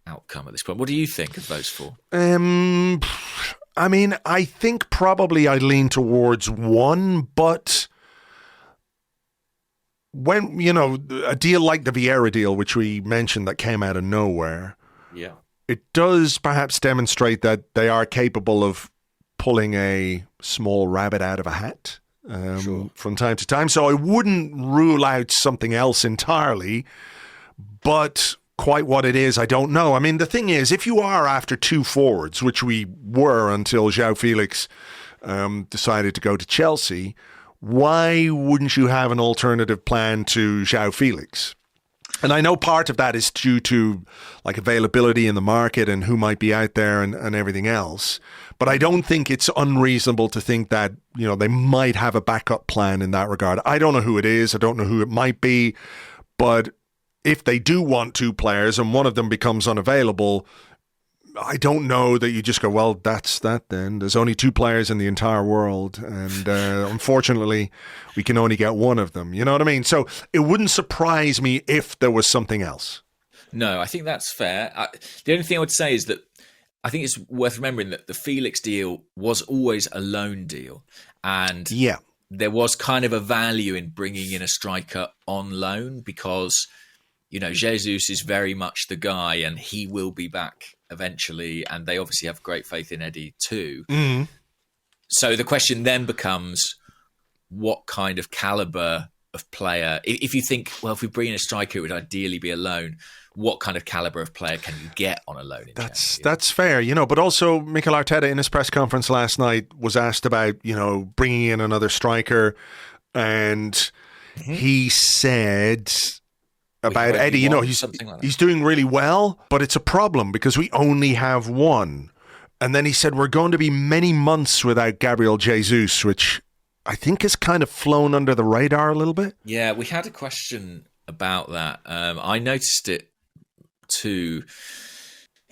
Speaker 2: outcome at this point. What do you think of those 4?
Speaker 1: I mean, I think probably I lean towards 1, but when, a deal like the Vieira deal, which we mentioned, that came out of nowhere, it does perhaps demonstrate that they are capable of pulling a small rabbit out of a hat from time to time. So I wouldn't rule out something else entirely, but quite what it is, I don't know. I mean, the thing is, if you are after two forwards, which we were until Joao Felix decided to go to Chelsea, why wouldn't you have an alternative plan to Joao Felix? And I know part of that is due to like availability in the market and who might be out there and everything else. But I don't think it's unreasonable to think that, you know, they might have a backup plan in that regard. I don't know who it is. I don't know who it might be. But if they do want two players and one of them becomes unavailable, I don't know that you just go, well, that's that then. There's only two players in the entire world. And unfortunately, we can only get one of them. You know what I mean? So it wouldn't surprise me if there was something else.
Speaker 2: No, I think that's fair. The only thing I would say is that I think it's worth remembering that the Felix deal was always a loan deal. And there was kind of a value in bringing in a striker on loan because, you know, Jesus is very much the guy and he will be back eventually. And they obviously have great faith in Eddie too. Mm. So the question then becomes, what kind of caliber of player, if you think, well, if we bring in a striker, it would ideally be a loan. What kind of caliber of player can you get on a loan?
Speaker 1: That's fair, you know. But also, Mikel Arteta in his press conference last night was asked about, you know, bringing in another striker, and he said about Eddie, you know, he's doing really well, but it's a problem because we only have one. And then he said we're going to be many months without Gabriel Jesus, which I think has kind of flown under the radar a little bit.
Speaker 2: Yeah, we had a question about that. I noticed it too.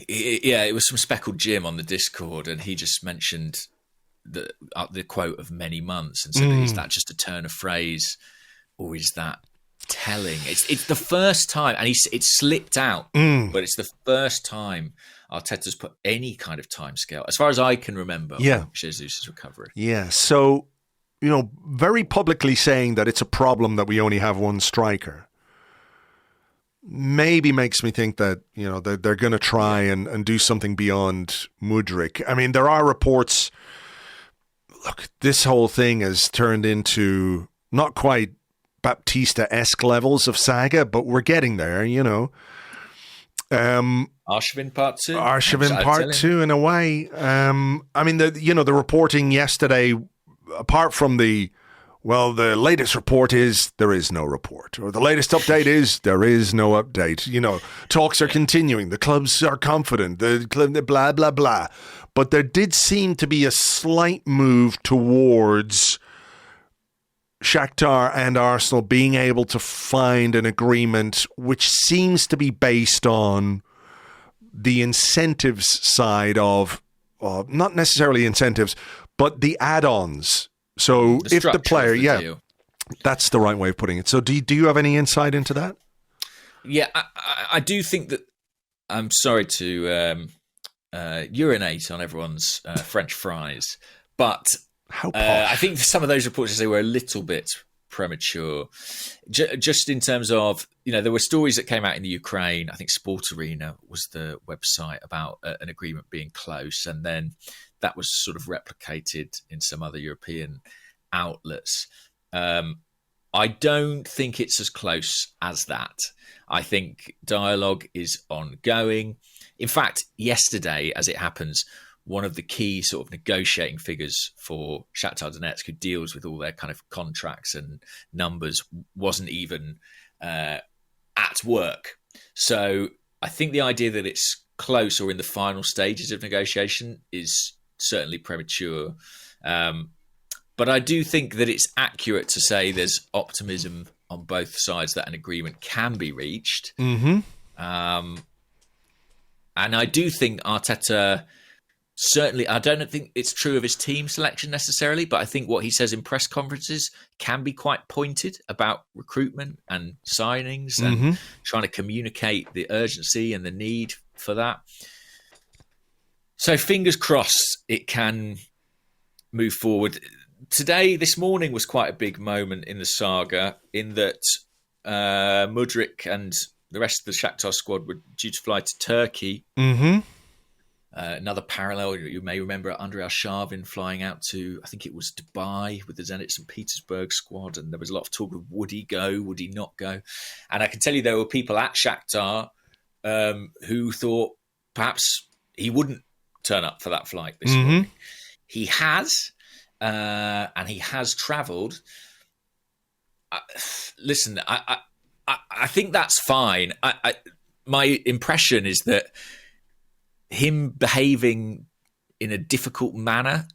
Speaker 2: It was from Speckled Jim on the Discord, and he just mentioned the quote of many months and said, is that just a turn of phrase or is that telling? It's the first time, and it slipped out, but it's the first time Arteta's put any kind of timescale, as far as I can remember, on Jesus' recovery.
Speaker 1: Yeah, so, you know, very publicly saying that it's a problem that we only have one striker maybe makes me think that, you know, they're going to try and do something beyond Mudryk. I mean, there are reports, look, this whole thing has turned into not quite Baptista-esque levels of saga, but we're getting there, you know.
Speaker 2: Arshavin Part 2?
Speaker 1: Arshavin Part 2 in a way. I mean, the reporting yesterday, apart from the latest report is there is no report, or the latest update is there is no update. You know, talks are continuing. The clubs are confident. The club, blah, blah, blah. But there did seem to be a slight move towards Shakhtar and Arsenal being able to find an agreement which seems to be based on the incentives side of, not necessarily incentives, but the add-ons. So if the player, that's the right way of putting it. So do you have any insight into that?
Speaker 2: Yeah, I do think that, I'm sorry to urinate on everyone's French fries, but I think some of those reports they were a little bit premature, just in terms of, you know, there were stories that came out in the Ukraine. I think Sport Arena was the website about an agreement being close, and then that was sort of replicated in some other European outlets. I don't think it's as close as that. I think dialogue is ongoing. In fact, yesterday, as it happens, one of the key sort of negotiating figures for Shakhtar Donetsk, who deals with all their kind of contracts and numbers, wasn't even at work. So I think the idea that it's close or in the final stages of negotiation is certainly premature. But I do think that it's accurate to say there's optimism on both sides that an agreement can be reached. Mm-hmm. And I do think Arteta, certainly, I don't think it's true of his team selection necessarily, but I think what he says in press conferences can be quite pointed about recruitment and signings and trying to communicate the urgency and the need for that. So fingers crossed it can move forward. This morning was quite a big moment in the saga in that Mudryk and the rest of the Shakhtar squad were due to fly to Turkey. Mm-hmm. Another parallel, you may remember Andrei Arshavin flying out to, I think it was Dubai with the Zenit St. Petersburg squad, and there was a lot of talk of would he go, would he not go? And I can tell you there were people at Shakhtar who thought perhaps he wouldn't turn up for that flight this morning. He has, and he has travelled. Listen, I think that's fine. My impression is that him behaving in a difficult manner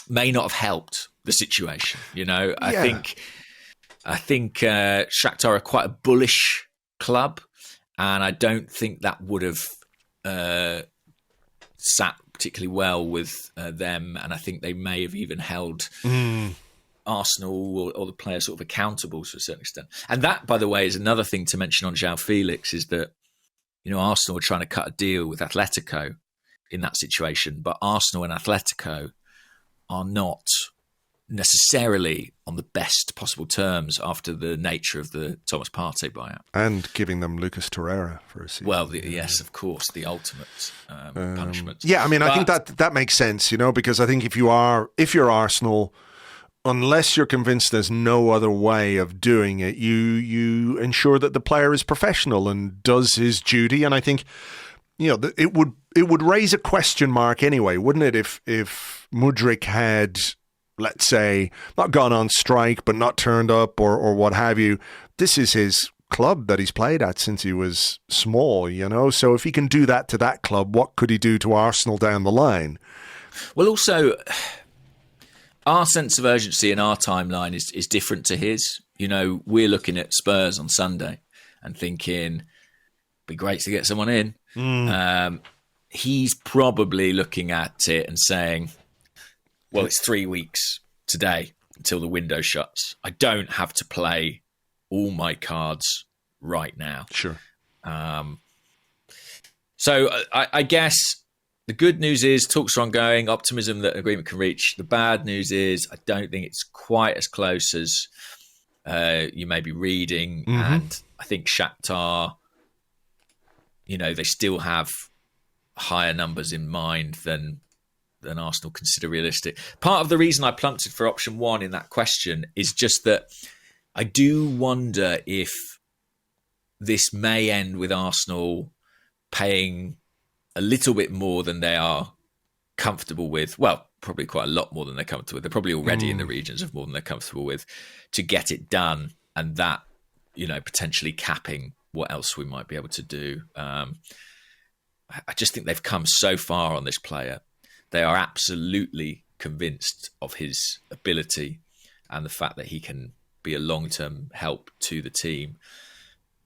Speaker 2: may not have helped the situation. You know, I think Shakhtar are quite a bullish club, and I don't think that would have sat particularly well with them. And I think they may have even held Arsenal or the players sort of accountable to a certain extent. And that, by the way, is another thing to mention on Joao Felix, is that, you know, Arsenal are trying to cut a deal with Atletico in that situation, but Arsenal and Atletico are not necessarily on the best possible terms after the nature of the Thomas Partey buyout.
Speaker 1: And giving them Lucas Torreira for a season.
Speaker 2: Well, yes, of course, the ultimate punishment.
Speaker 1: Yeah, I mean, I think that makes sense, you know, because I think if you're Arsenal, unless you're convinced there's no other way of doing it, you ensure that the player is professional and does his duty. And I think, you know, it would raise a question mark anyway, wouldn't it, if Mudryk had, let's say, not gone on strike but not turned up or what have you. This is his club that he's played at since he was small, you know. So if he can do that to that club, what could he do to Arsenal down the line? Well, also,
Speaker 2: our sense of urgency in our timeline is different to his. You know, we're looking at Spurs on Sunday and thinking, it'd be great to get someone in. He's probably looking at it and saying, well, it's 3 weeks today until the window shuts. I don't have to play all my cards right now.
Speaker 1: Sure.
Speaker 2: So I guess the good news is talks are ongoing, optimism that agreement can reach. The bad news is I don't think it's quite as close as you may be reading. And I think Shakhtar, you know, they still have higher numbers in mind than Arsenal consider realistic. Part of the reason I plumped it for option one in that question is just that I do wonder if this may end with Arsenal paying a little bit more than they are comfortable with. Well, probably quite a lot more than they're comfortable with. They're probably already in the regions of more than they're comfortable with to get it done, and that, you know, potentially capping what else we might be able to do. I just think they've come so far on this player. They are absolutely convinced of his ability and the fact that he can be a long-term help to the team.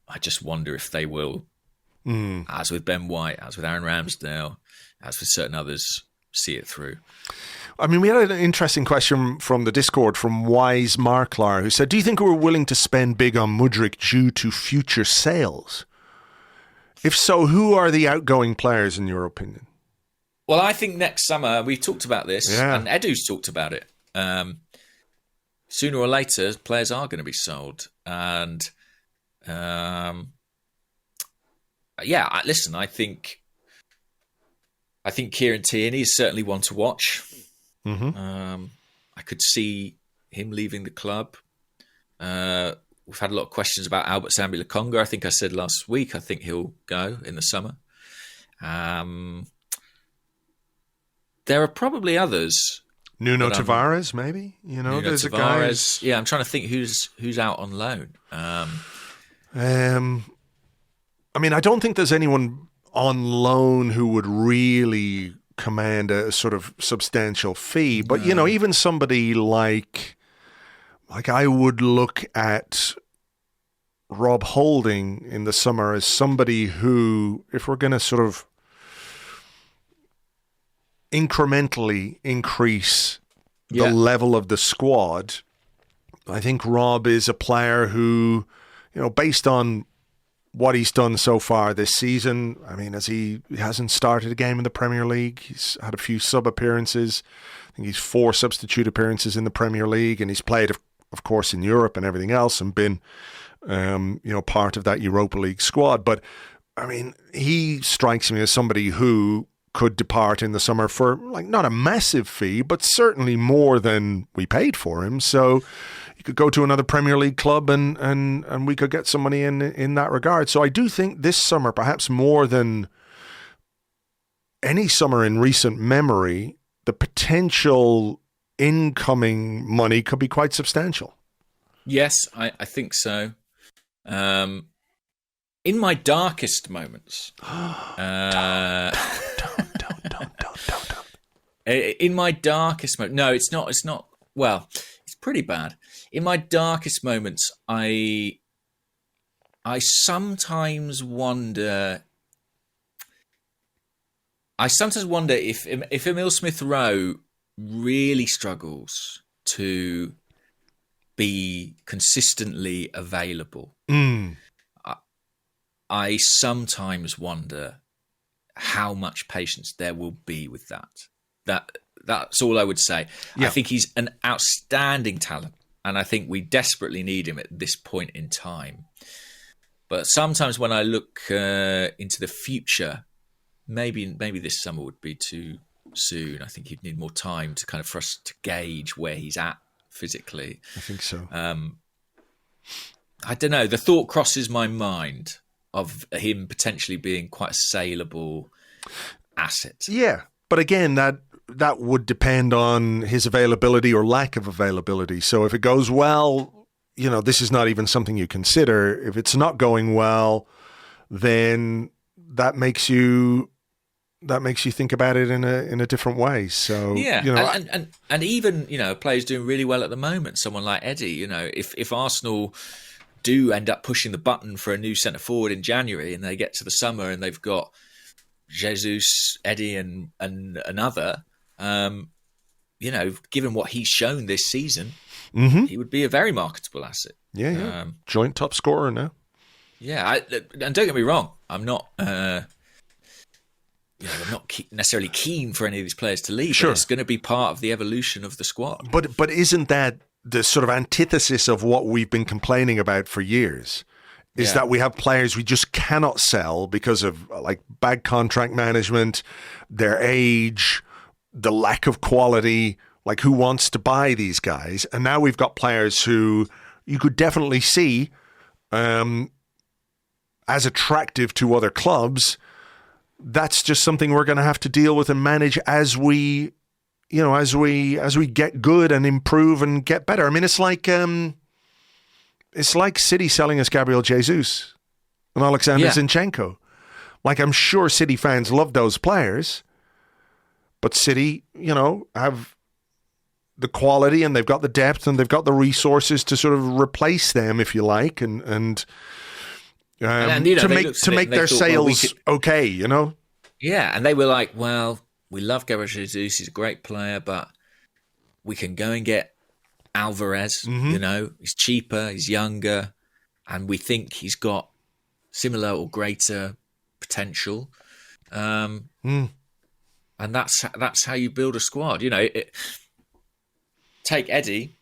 Speaker 2: I just wonder if they will, as with Ben White, as with Aaron Ramsdale, as with certain others, see it through.
Speaker 1: I mean, we had an interesting question from the Discord from Wise Marklar, who said, do you think we're willing to spend big on Mudryk due to future sales? If so, who are the outgoing players in your opinion?
Speaker 2: Well, I think next summer, we've talked about this, and Edu's talked about it. Sooner or later, players are going to be sold. And, listen, I think Kieran Tierney is certainly one to watch. I could see him leaving the club. We've had a lot of questions about Albert Sambi Lokonga. I think I said last week, I think he'll go in the summer. There are probably others.
Speaker 1: Nuno Tavares, maybe? You know,
Speaker 2: Nuno
Speaker 1: there's
Speaker 2: Tavares. Yeah, I'm trying to think who's out on loan.
Speaker 1: I mean, I don't think there's anyone on loan who would really command a sort of substantial fee. But, you know, even somebody like I would look at Rob Holding in the summer as somebody who, if we're going to sort of incrementally increase the level of the squad, I think Rob is a player who, you know, based on what he's done so far this season, I mean, as he hasn't started a game in the Premier League, he's had a few sub appearances. I think he's 4 substitute appearances in the Premier League, and he's played, of course, in Europe and everything else, and been, you know, part of that Europa League squad. But I mean, he strikes me as somebody who could depart in the summer for like not a massive fee, but certainly more than we paid for him. So he could go to another Premier League club and we could get some money in that regard. So I do think this summer, perhaps more than any summer in recent memory, the potential incoming money could be quite substantial.
Speaker 2: Yes, I think so. In my darkest moments, don't. In my darkest moment, no, it's not. Well, it's pretty bad. In my darkest moments, I sometimes wonder. If Emile Smith Rowe really struggles to be consistently available. I sometimes wonder how much patience there will be with that. That's all I would say. Yeah. I think he's an outstanding talent, and I think we desperately need him at this point in time. But sometimes when I look into the future, maybe this summer would be too soon. I think he'd need more time to kind of for us to gauge where he's at physically.
Speaker 1: I think so.
Speaker 2: I don't know. The thought crosses my mind of him potentially being quite a saleable asset.
Speaker 1: Yeah, but again, that would depend on his availability or lack of availability. So if it goes well, this is not even something you consider. If it's not going well, then that makes you think about it in a different way. So
Speaker 2: yeah, and even players doing really well at the moment. Someone like Eddie, if Arsenal do end up pushing the button for a new centre forward in January, and they get to the summer and they've got Jesus, Eddie, and another, given what he's shown this season, he would be a very marketable asset.
Speaker 1: Yeah. Joint top scorer now.
Speaker 2: Yeah, and don't get me wrong, I'm not. I'm not necessarily keen for any of these players to leave. Sure. But it's going to be part of the evolution of the squad.
Speaker 1: But isn't that the sort of antithesis of what we've been complaining about for years? Is that we have players we just cannot sell because of like bad contract management, their age, the lack of quality. Like, who wants to buy these guys? And now we've got players who you could definitely see as attractive to other clubs. That's just something we're going to have to deal with and manage as we get good and improve and get better. I mean, it's like City selling us Gabriel Jesus and Alexander Zinchenko. Like, I'm sure City fans love those players, but City, have the quality and they've got the depth and they've got the resources to sort of replace them, if you like, and to make their sales okay,
Speaker 2: Yeah, and they were like, well, we love Gabriel Jesus, he's a great player, but we can go and get Alvarez, he's cheaper, he's younger, and we think he's got similar or greater potential. And that's how you build a squad. Take Eddie,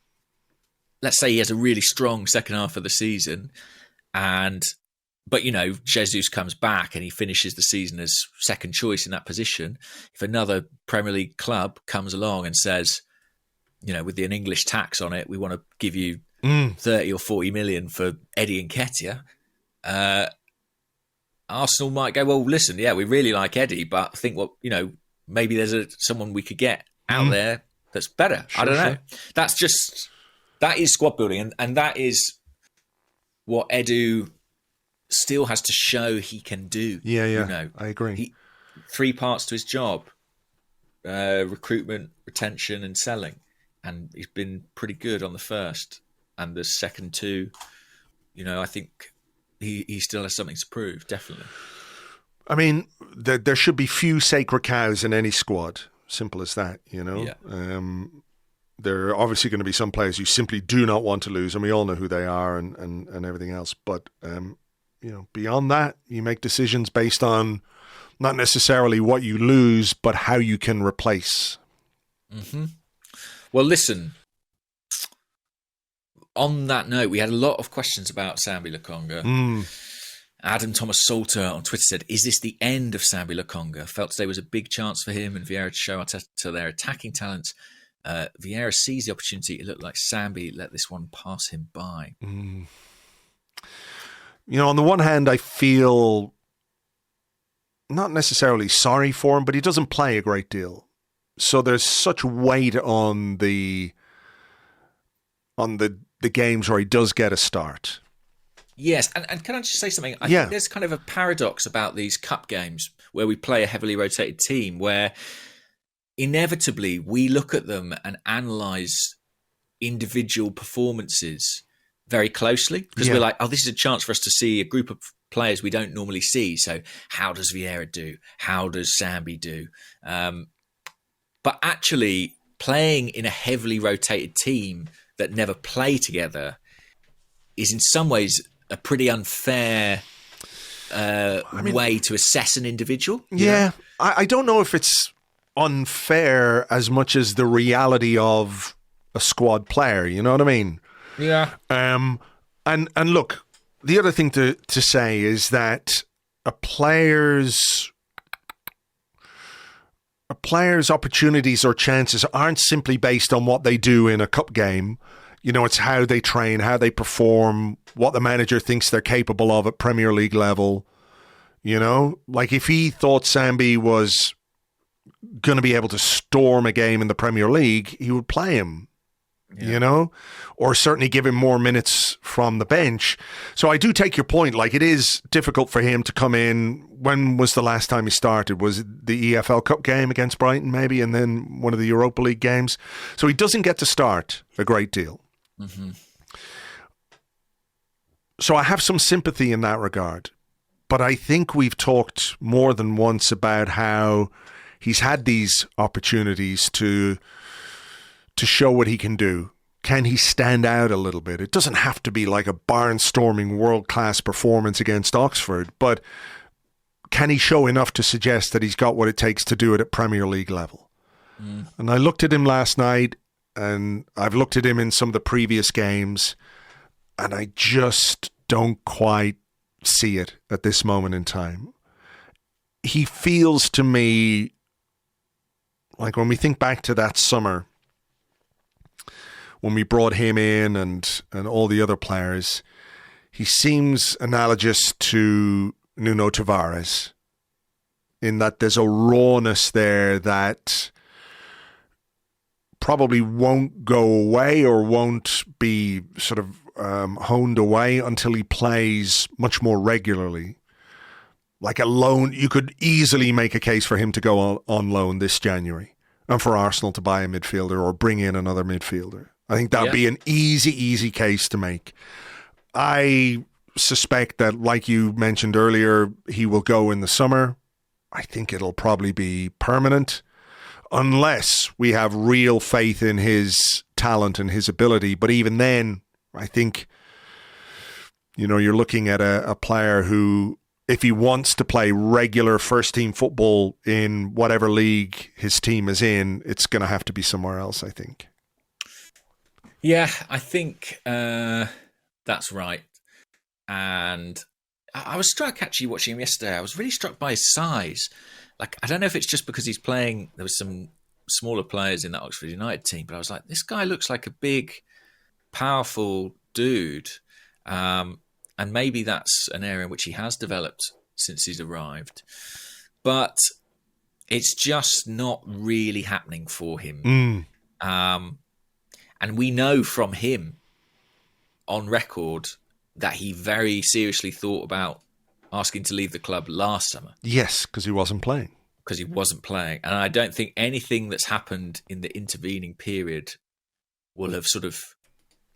Speaker 2: let's say he has a really strong second half of the season, but Jesus comes back and he finishes the season as second choice in that position. If another Premier League club comes along and says, with an English tax on it, we want to give you 30 or 40 million for Eddie Nketiah, Arsenal might go, well, listen, we really like Eddie, but I think maybe there's someone we could get out there that's better. Sure, I don't know. That is squad building, and that is what Edu still has to show he can do.
Speaker 1: Yeah, I agree.
Speaker 2: 3 parts to his job: recruitment, retention, and selling. And he's been pretty good on the first, and the second 2. I think he still has something to prove. Definitely.
Speaker 1: I mean, there should be few sacred cows in any squad. Simple as that. Yeah. There are obviously going to be some players you simply do not want to lose, and we all know who they are, and everything else. But beyond that, you make decisions based on not necessarily what you lose, but how you can replace.
Speaker 2: Mm-hmm. Well, listen, on that note, we had a lot of questions about Sambi Lokonga. Adam Thomas Salter on Twitter said, "Is this the end of Sambi Lokonga? Felt today was a big chance for him and Vieira to show Arteta their attacking talents. Vieira seized the opportunity. It looked like Sambi let this one pass him by."
Speaker 1: You know, on the one hand, I feel not necessarily sorry for him, but he doesn't play a great deal. So there's such weight on the games where he does get a start.
Speaker 2: Yes, and can I just say something? I think there's kind of a paradox about these cup games where we play a heavily rotated team where inevitably we look at them and analyse individual performances very closely because we're like, oh, this is a chance for us to see a group of players we don't normally see. So how does Vieira do? How does Sambi do? But actually playing in a heavily rotated team that never play together is in some ways a pretty unfair way to assess an individual.
Speaker 1: Yeah, I don't know if it's unfair as much as the reality of a squad player. You know what I mean?
Speaker 2: Yeah.
Speaker 1: And look, the other thing to say is that a player's opportunities or chances aren't simply based on what they do in a cup game. You know, it's how they train, how they perform, what the manager thinks they're capable of at Premier League level. You know, like if he thought Sambi was going to be able to storm a game in the Premier League, he would play him, you know, or certainly give him more minutes from the bench. So I do take your point. Like, it is difficult for him to come in. When was the last time he started? Was it the EFL Cup game against Brighton, maybe, and then one of the Europa League games? So he doesn't get to start a great deal. Mm-hmm. So I have some sympathy in that regard. But I think we've talked more than once about how he's had these opportunities to show what he can do. Can he stand out a little bit? It doesn't have to be like a barnstorming world-class performance against Oxford, but can he show enough to suggest that he's got what it takes to do it at Premier League level? And I looked at him last night, and I've looked at him in some of the previous games, and I just don't quite see it at this moment in time. He feels to me like when we think back to that summer, when we brought him in and all the other players, he seems analogous to Nuno Tavares in that there's a rawness there that probably won't go away or won't be sort of honed away until he plays much more regularly. Like a loan, you could easily make a case for him to go on loan this January and for Arsenal to buy a midfielder or bring in another midfielder. I think that would be an easy case to make. I suspect that, like you mentioned earlier, he will go in the summer. I think it'll probably be permanent unless we have real faith in his talent and his ability. But even then, I think, you know, you're looking at a player who, if he wants to play regular first-team football in whatever league his team is in, it's going to have to be somewhere else, I think.
Speaker 2: Yeah, I think that's right. And I was struck, actually, watching him yesterday. I was really struck by his size. Like, I don't know if it's just because he's playing, there was some smaller players in that Oxford United team, but I was like, this guy looks like a big, powerful dude. And maybe that's an area in which he has developed since he's arrived. But it's just not really happening for him. And we know from him on record that he very seriously thought about asking to leave the club last summer.
Speaker 1: Yes, because he wasn't playing.
Speaker 2: And I don't think anything that's happened in the intervening period will have sort of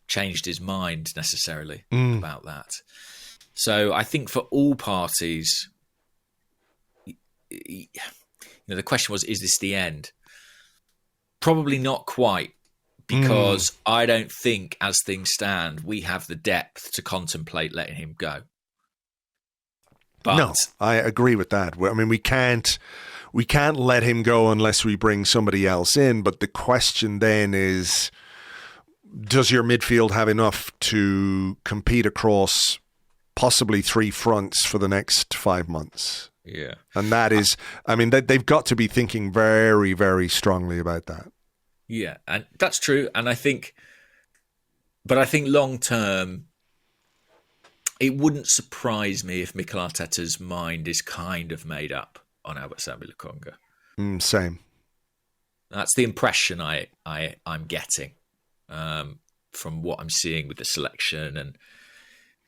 Speaker 2: changed his mind necessarily about that. So I think for all parties, you know, the question was, is this the end? Probably not quite. Because I don't think, as things stand, we have the depth to contemplate letting him go. But
Speaker 1: no, I agree with that. I mean, we can't let him go unless we bring somebody else in. But the question then is, does your midfield have enough to compete across possibly 3 fronts for the next 5 months.
Speaker 2: Yeah.
Speaker 1: And that is, I mean, they've got to be thinking very, very strongly about that.
Speaker 2: Yeah, and that's true. And I think long term, it wouldn't surprise me if Mikel Arteta's mind is kind of made up on Albert Sambi Lokonga.
Speaker 1: Same.
Speaker 2: That's the impression I'm getting from what I'm seeing with the selection. And,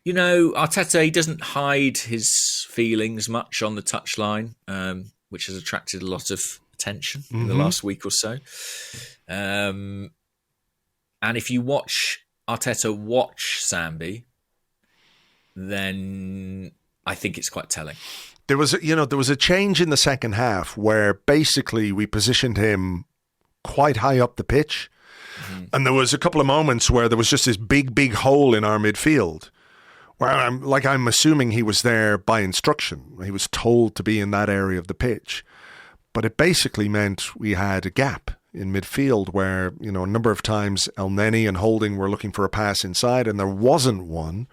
Speaker 2: you know, Arteta, he doesn't hide his feelings much on the touchline, which has attracted a lot of attention in the last week or so. And if you watch Arteta watch Sambi, then I think it's quite telling.
Speaker 1: There was a change in the second half where basically we positioned him quite high up the pitch. And there was a couple of moments where there was just this big hole in our midfield where I'm assuming he was there by instruction. He was told to be in that area of the pitch. But it basically meant we had a gap in midfield where, you know, a number of times El Neni and Holding were looking for a pass inside and there wasn't one.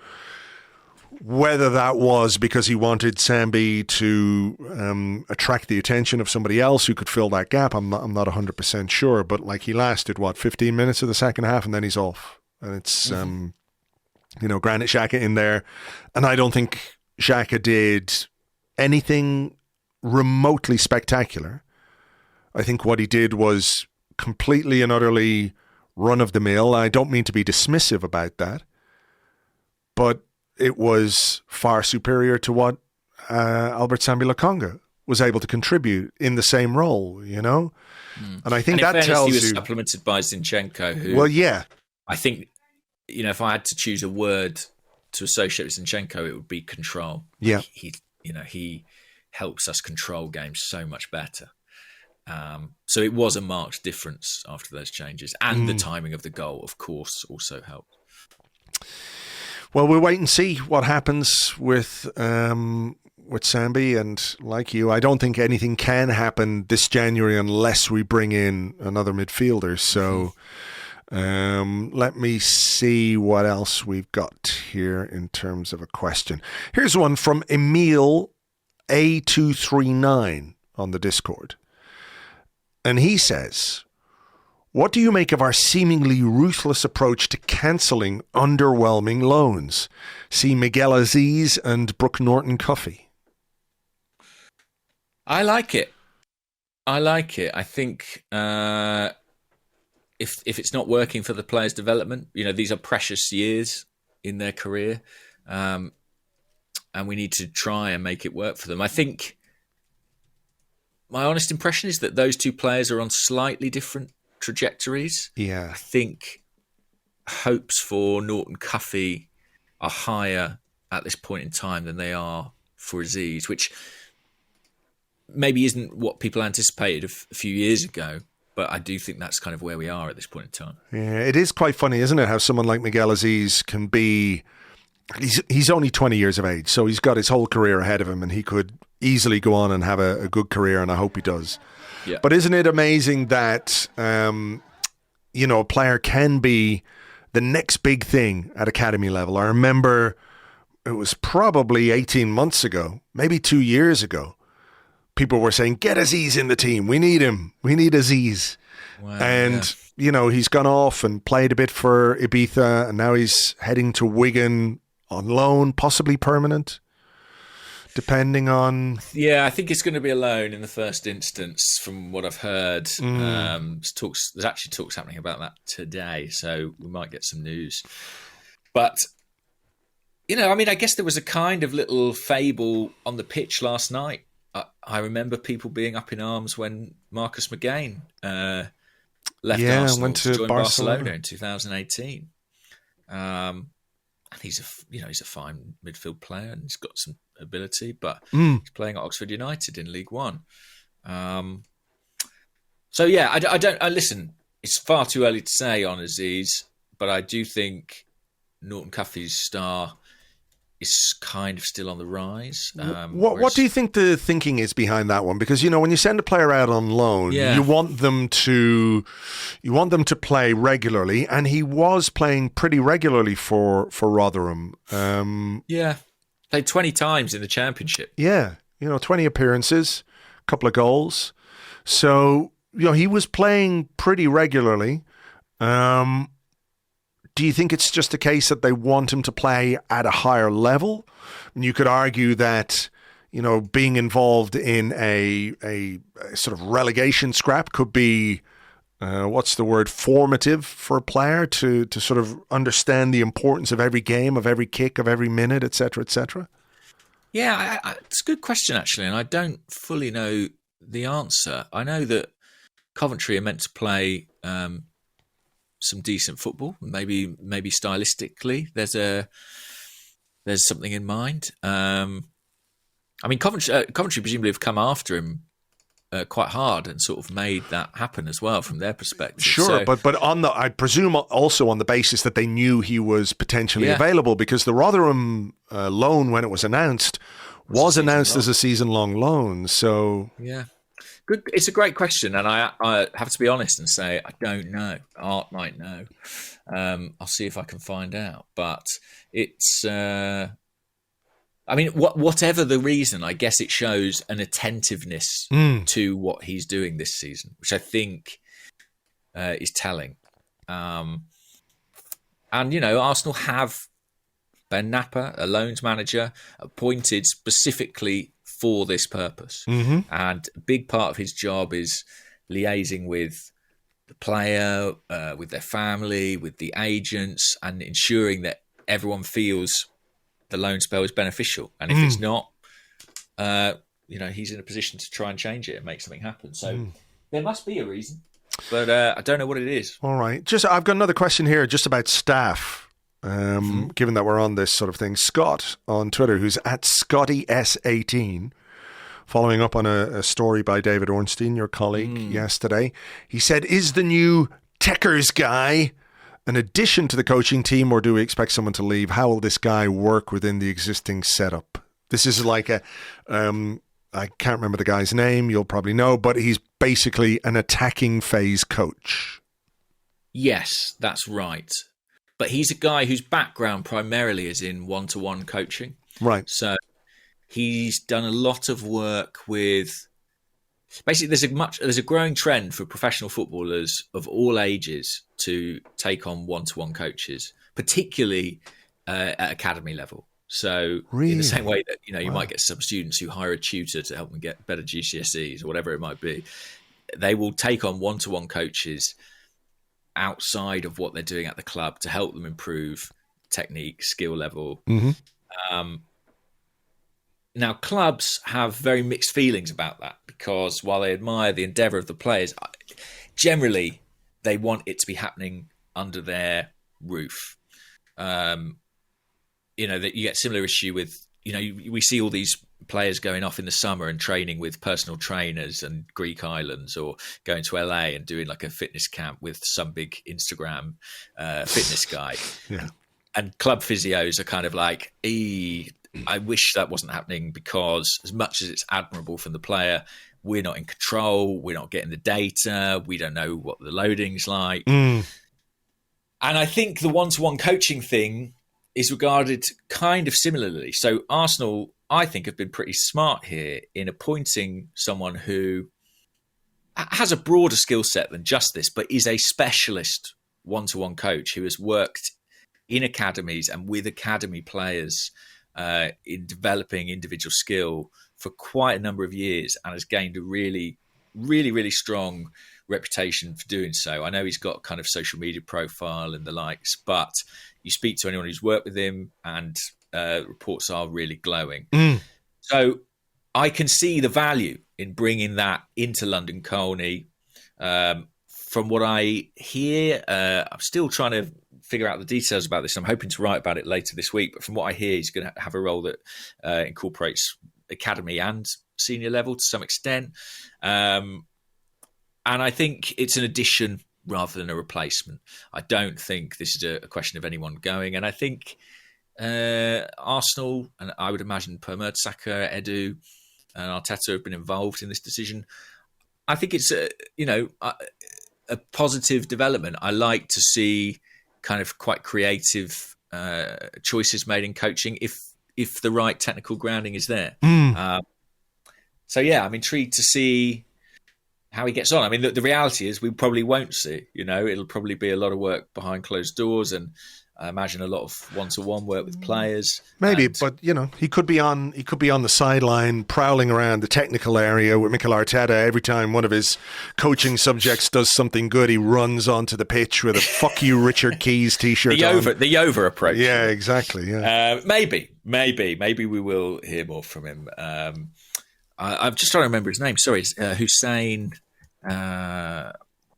Speaker 1: Whether that was because he wanted Sambi to attract the attention of somebody else who could fill that gap, I'm not 100% sure. But like he lasted, 15 minutes of the second half and then he's off. And it's, Granit Xhaka in there. And I don't think Xhaka did anything remotely spectacular. I think what he did was completely and utterly run-of-the-mill. I don't mean to be dismissive about that. But it was far superior to what Albert Sambi Lokonga was able to contribute in the same role, you know? And I think that tells you... he was
Speaker 2: supplemented by Zinchenko, who...
Speaker 1: Well, yeah.
Speaker 2: I think, you know, if I had to choose a word to associate with Zinchenko, it would be control.
Speaker 1: Yeah.
Speaker 2: He helps us control games so much better. So it was a marked difference after those changes. And the timing of the goal, of course, also helped.
Speaker 1: Well, we'll wait and see what happens with Sambi. And like you, I don't think anything can happen this January unless we bring in another midfielder. So let me see what else we've got here in terms of a question. Here's one from Emil A239 on the Discord. And he says, what do you make of our seemingly ruthless approach to cancelling underwhelming loans? See Miguel Aziz and Brooke Norton-Cuffy.
Speaker 2: I like it. I think if it's not working for the players' development, you know, these are precious years in their career, and we need to try and make it work for them. I think my honest impression is that those two players are on slightly different trajectories.
Speaker 1: Yeah.
Speaker 2: I think hopes for Norton-Cuffy are higher at this point in time than they are for Aziz, which maybe isn't what people anticipated a few years ago, but I do think that's kind of where we are at this point in time.
Speaker 1: Yeah, it is quite funny, isn't it, how someone like Miguel Aziz can be... He's only 20 years of age, so he's got his whole career ahead of him, and he could easily go on and have a good career, and I hope he does.
Speaker 2: Yeah.
Speaker 1: But isn't it amazing that, a player can be the next big thing at academy level? I remember it was probably 18 months ago, maybe 2 years ago, people were saying, get Aziz in the team. We need him. We need Aziz.
Speaker 2: Wow,
Speaker 1: and, he's gone off and played a bit for Ibiza, and now he's heading to Wigan on loan, possibly permanent. Depending on...
Speaker 2: Yeah, I think it's going to be a loan in the first instance, from what I've heard. There's actually talks happening about that today, so we might get some news. But, I guess there was a kind of little fable on the pitch last night. I remember people being up in arms when Marcus McGain left Arsenal
Speaker 1: went to
Speaker 2: join
Speaker 1: Barcelona
Speaker 2: in 2018. And he's a fine midfield player and he's got some ability, but he's playing at Oxford United in League One. So yeah, I listen. It's far too early to say on Aziz, but I do think Norton-Cuffy's star is kind of still on the rise.
Speaker 1: What do you think the thinking is behind that one? Because when you send a player out on loan, you want them to play regularly, and he was playing pretty regularly for Rotherham.
Speaker 2: Played 20 times in the Championship.
Speaker 1: Yeah, 20 appearances, a couple of goals. So, he was playing pretty regularly. Do you think it's just a case that they want him to play at a higher level? And you could argue that, being involved in a sort of relegation scrap could be, formative for a player to sort of understand the importance of every game, of every kick, of every minute, et cetera, et cetera?
Speaker 2: Yeah, it's a good question, actually, and I don't fully know the answer. I know that Coventry are meant to play some decent football, maybe stylistically. There's something in mind. Coventry presumably have come after him quite hard and sort of made that happen as well from their perspective.
Speaker 1: Sure, but I presume also on the basis that they knew he was potentially available, because the Rotherham loan, when it was announced, was announced as a season-long loan. So
Speaker 2: yeah, good. It's a great question, and I have to be honest and say I don't know. Art might know. I'll see if I can find out. But it's. Whatever the reason, I guess it shows an attentiveness to what he's doing this season, which I think is telling. Arsenal have Ben Napper, a loans manager, appointed specifically for this purpose. Mm-hmm. And a big part of his job is liaising with the player, with their family, with the agents, and ensuring that everyone feels the loan spell is beneficial, and if it's not, he's in a position to try and change it and make something happen. So there must be a reason, but I don't know what it is.
Speaker 1: All right, I've got another question here, just about staff. Given that we're on this sort of thing, Scott on Twitter, who's at ScottyS18, following up on a story by David Ornstein, your colleague, yesterday. He said, "Is the new Techers guy an addition to the coaching team, or do we expect someone to leave? How will this guy work within the existing setup?" This is like I can't remember the guy's name, you'll probably know, but he's basically an attacking phase coach.
Speaker 2: Yes, that's right. But he's a guy whose background primarily is in one-to-one coaching.
Speaker 1: Right.
Speaker 2: So he's done a lot of work with... Basically, there's a growing trend for professional footballers of all ages to take on one-to-one coaches, particularly at academy level. So in the same way that you might get some students who hire a tutor to help them get better GCSEs or whatever it might be, they will take on one-to-one coaches outside of what they're doing at the club to help them improve technique, skill level. Mm-hmm. Now, clubs have very mixed feelings about that, because while they admire the endeavour of the players, generally they want it to be happening under their roof. That you get similar issue with, we see all these players going off in the summer and training with personal trainers and Greek islands, or going to LA and doing like a fitness camp with some big Instagram fitness guy. Yeah. And club physios are kind of like, I wish that wasn't happening, because as much as it's admirable from the player, we're not in control. We're not getting the data. We don't know what the loading's like. And I think the one-to-one coaching thing is regarded kind of similarly. So Arsenal, I think, have been pretty smart here in appointing someone who has a broader skill set than just this, but is a specialist one-to-one coach who has worked in academies and with academy players in developing individual skill for quite a number of years, and has gained a really, really, really strong reputation for doing so. I know he's got kind of social media profile and the likes, but you speak to anyone who's worked with him and reports are really glowing. So I can see the value in bringing that into London Colney. From what I hear, I'm still trying to figure out the details about this. I'm hoping to write about it later this week. But from what I hear, he's going to have a role that incorporates academy and senior level to some extent. And I think it's an addition rather than a replacement. I don't think this is a question of anyone going. And I think Arsenal, and I would imagine Per Mertesacker, Edu and Arteta have been involved in this decision. I think it's a positive development. I like to see kind of quite creative choices made in coaching. If if the right technical grounding is there.
Speaker 1: Mm.
Speaker 2: So yeah, I'm intrigued to see how he gets on. I mean, the reality is we probably won't see. It'll probably be a lot of work behind closed doors, and I imagine a lot of one-to-one work with players.
Speaker 1: Maybe, but he could be on the sideline prowling around the technical area with Mikel Arteta. Every time one of his coaching subjects does something good, he runs onto the pitch with a "fuck you, Richard Keys" t-shirt.
Speaker 2: The over approach.
Speaker 1: Yeah, exactly. Yeah,
Speaker 2: maybe we will hear more from him. I'm just trying to remember his name. Sorry, it's Hussein.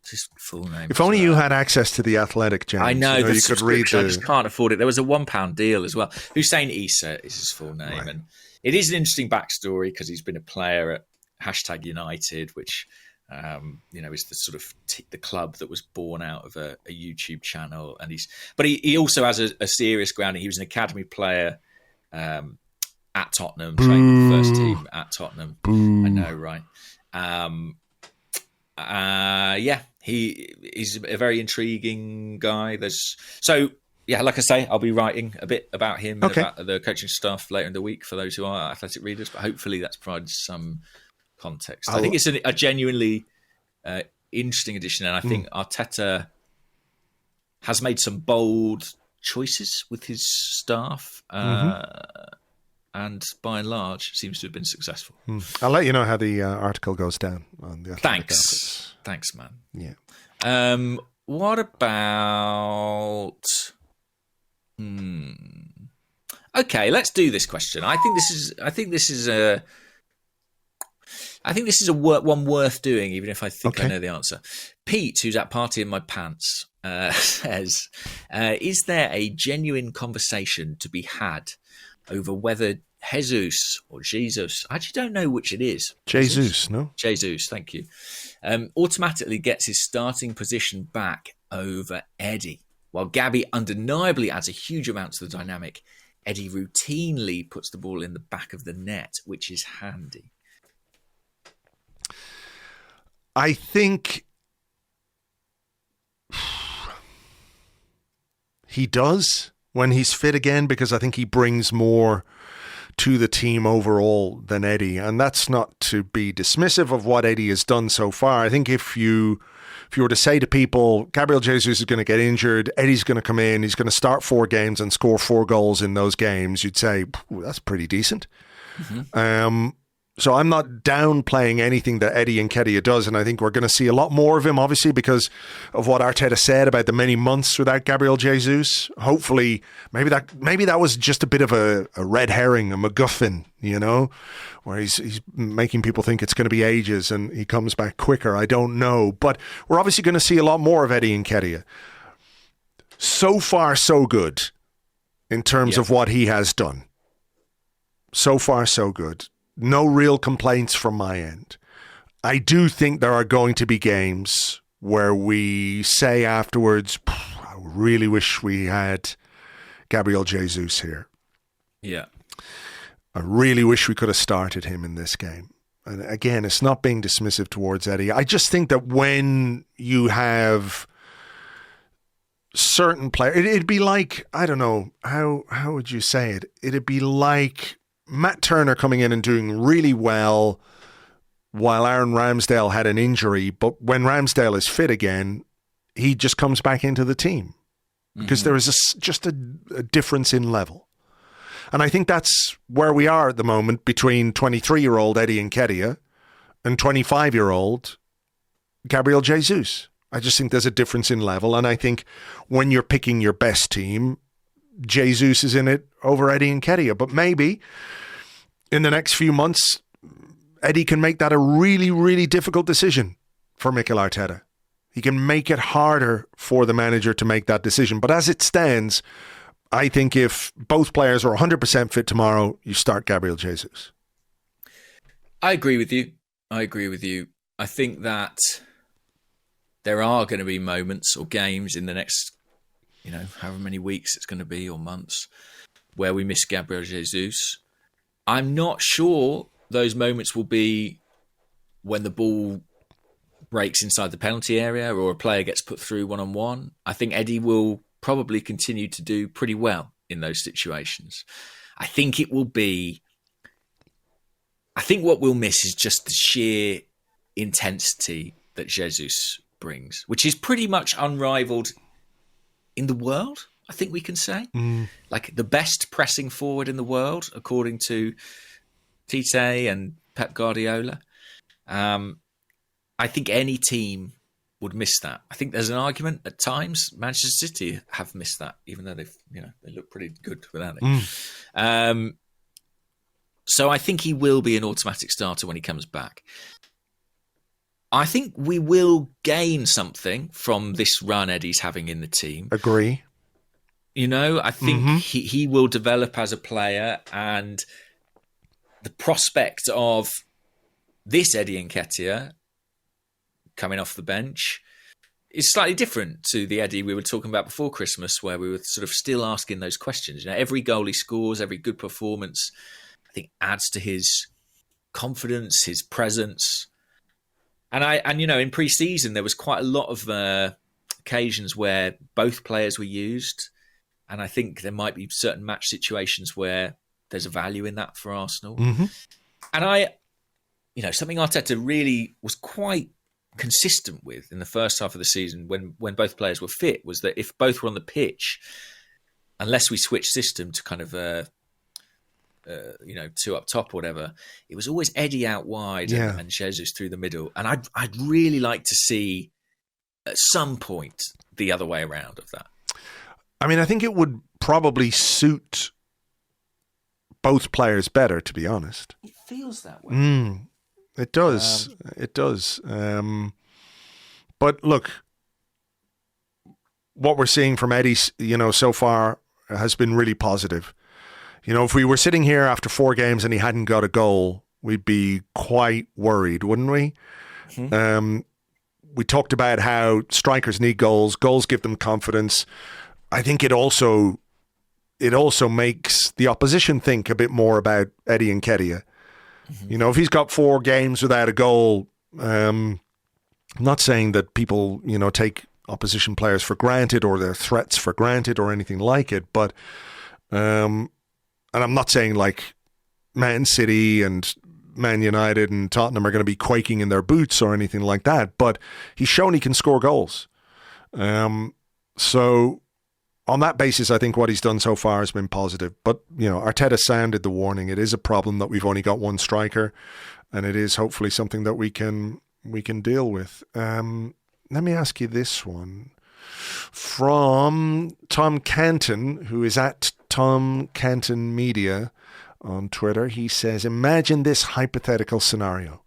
Speaker 2: His full name.
Speaker 1: If only you had access to the Athletic, James.
Speaker 2: I know,
Speaker 1: you could read.
Speaker 2: I just can't afford it. There was a £1 deal as well. Hussein Issa is his full name, right. And it is an interesting backstory because he's been a player at #United, which is the sort of the club that was born out of a YouTube channel, and he also has a serious grounding. He was an academy player at Tottenham, trained with the first team at Tottenham.
Speaker 1: Boo.
Speaker 2: I know, right? He's a very intriguing guy. Like I say, I'll be writing a bit about him and about the coaching staff later in the week for those who are Athletic readers, but hopefully that's provided some context. I think it's a genuinely interesting addition, and I think Arteta has made some bold choices with his staff. And by and large, seems to have been successful.
Speaker 1: I'll let you know how the article goes down on the Athletic.
Speaker 2: Thanks, man.
Speaker 1: Yeah.
Speaker 2: What about? Okay, let's do this question. I think this is one worth doing, even if I think I know the answer. Pete, who's at Party in My Pants, says, "Is there a genuine conversation to be had over whether Jesus or Jesus, I actually don't know which it is.
Speaker 1: Jesus, no?
Speaker 2: Jesus, thank you. Automatically gets his starting position back over Eddie. While Gabby undeniably adds a huge amount to the dynamic, Eddie routinely puts the ball in the back of the net, which is handy."
Speaker 1: I think he does when he's fit again, because I think he brings more to the team overall than Eddie. And that's not to be dismissive of what Eddie has done so far. I think if you were to say to people, Gabriel Jesus is going to get injured, Eddie's going to come in, he's going to start 4 games and score 4 goals in those games, you'd say, that's pretty decent. Mm-hmm. So I'm not downplaying anything that Eddie Nketiah does, and I think we're going to see a lot more of him, obviously, because of what Arteta said about the many months without Gabriel Jesus. Hopefully, maybe that was just a bit of a red herring, a MacGuffin, where he's making people think it's going to be ages and he comes back quicker. I don't know. But we're obviously going to see a lot more of Eddie Nketiah. So far, so good in terms of what he has done. So far, so good. No real complaints from my end. I do think there are going to be games where we say afterwards, I really wish we had Gabriel Jesus here.
Speaker 2: Yeah.
Speaker 1: I really wish we could have started him in this game. And again, it's not being dismissive towards Eddie. I just think that when you have certain players, it'd be like, I don't know, how would you say it? It'd be like Matt Turner coming in and doing really well while Aaron Ramsdale had an injury, but when Ramsdale is fit again, he just comes back into the team because there is just a difference in level. And I think that's where we are at the moment between 23-year-old Eddie Nketiah and 25-year-old Gabriel Jesus. I just think there's a difference in level, and I think when you're picking your best team, Jesus is in it over Eddie Nketiah. But maybe in the next few months, Eddie can make that a really, really difficult decision for Mikel Arteta. He can make it harder for the manager to make that decision. But as it stands, I think if both players are 100% fit tomorrow, you start Gabriel Jesus.
Speaker 2: I agree with you. I think that there are going to be moments or games in the next however many weeks it's going to be or months where we miss Gabriel Jesus. I'm not sure those moments will be when the ball breaks inside the penalty area or a player gets put through one-on-one. I think Eddie will probably continue to do pretty well in those situations. I think it will be. I think what we'll miss is just the sheer intensity that Jesus brings, which is pretty much unrivaled in the world, I think we can say. Like the best pressing forward in the world, according to Tite and Pep Guardiola. I think any team would miss that. I think there's an argument at times Manchester City have missed that, even though they look pretty good without it. So I think he will be an automatic starter when he comes back. I think we will gain something from this run Eddie's having in the team.
Speaker 1: Agree.
Speaker 2: I think he will develop as a player, and the prospect of this Eddie Nketiah coming off the bench is slightly different to the Eddie we were talking about before Christmas, where we were sort of still asking those questions. Every goal he scores, every good performance, I think adds to his confidence, his presence. And in pre-season, there was quite a lot of occasions where both players were used. And I think there might be certain match situations where there's a value in that for Arsenal. And something Arteta really was quite consistent with in the first half of the season when both players were fit was that if both were on the pitch, unless we switched system to kind of two up top or whatever, it was always Eddie out wide and Jesus through the middle. And I'd really like to see at some point the other way around of that.
Speaker 1: I mean, I think it would probably suit both players better, to be honest.
Speaker 2: It feels that way.
Speaker 1: It does. It does. But look, what we're seeing from Eddie, so far has been really positive. If we were sitting here after 4 games and he hadn't got a goal, we'd be quite worried, wouldn't we? We talked about how strikers need goals. Goals give them confidence. I think it also makes the opposition think a bit more about Eddie Nketiah. If he's got 4 games without a goal, I'm not saying that people, take opposition players for granted or their threats for granted or anything like it, but and I'm not saying like Man City and Man United and Tottenham are going to be quaking in their boots or anything like that, but he's shown he can score goals. So on that basis, I think what he's done so far has been positive. But, Arteta sounded the warning. It is a problem that we've only got one striker, and it is hopefully something that we can deal with. Let me ask you this one. From Tom Canton, who is at Tom Canton Media on Twitter, he says, imagine this hypothetical scenario.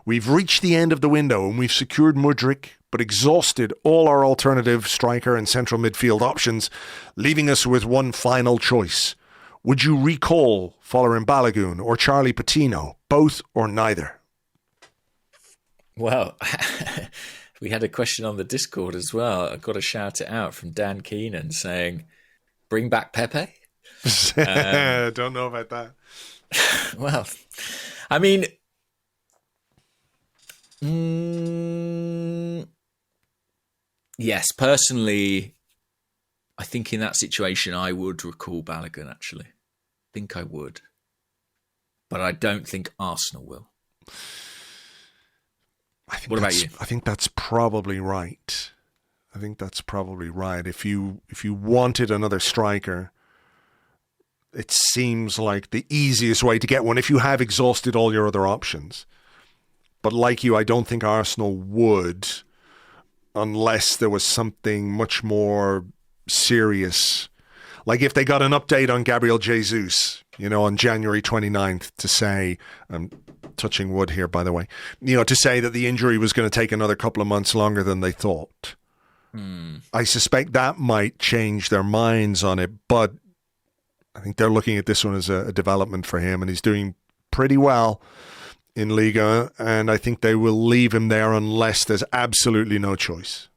Speaker 1: We've reached the end of the window and we've secured Mudryk, but exhausted all our alternative striker and central midfield options, leaving us with one final choice. Would you recall Folarin Balogun or Charlie Patino, both or neither?
Speaker 2: Well, we had a question on the Discord as well. I've got to shout it out from Dan Keenan saying, bring back Pepe?
Speaker 1: Don't know about that.
Speaker 2: Well, I mean... yes, personally, I think in that situation I would recall Balogun, actually. I think I would. But I don't think Arsenal will. What about you?
Speaker 1: I think that's probably right. If you wanted another striker, it seems like the easiest way to get one if you have exhausted all your other options. But like you, I don't think Arsenal would, unless there was something much more serious. Like if they got an update on Gabriel Jesus, on January 29th to say, I'm touching wood here, by the way, to say that the injury was going to take another couple of months longer than they thought. I suspect that might change their minds on it, but I think they're looking at this one as a development for him, and he's doing pretty well in Liga, and I think they will leave him there unless there's absolutely no choice.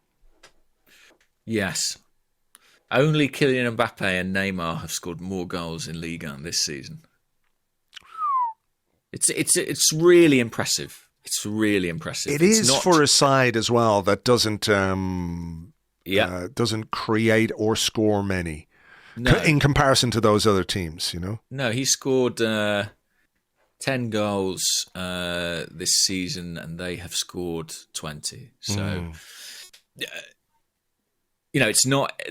Speaker 2: Yes. Only Kylian Mbappe and Neymar have scored more goals in Liga this season. It's really impressive. It's really impressive.
Speaker 1: It is for a side as well that doesn't create or score many.
Speaker 2: No.
Speaker 1: in comparison to those other teams, you know?
Speaker 2: No, he scored 10 goals this season, and they have scored 20. So, it's not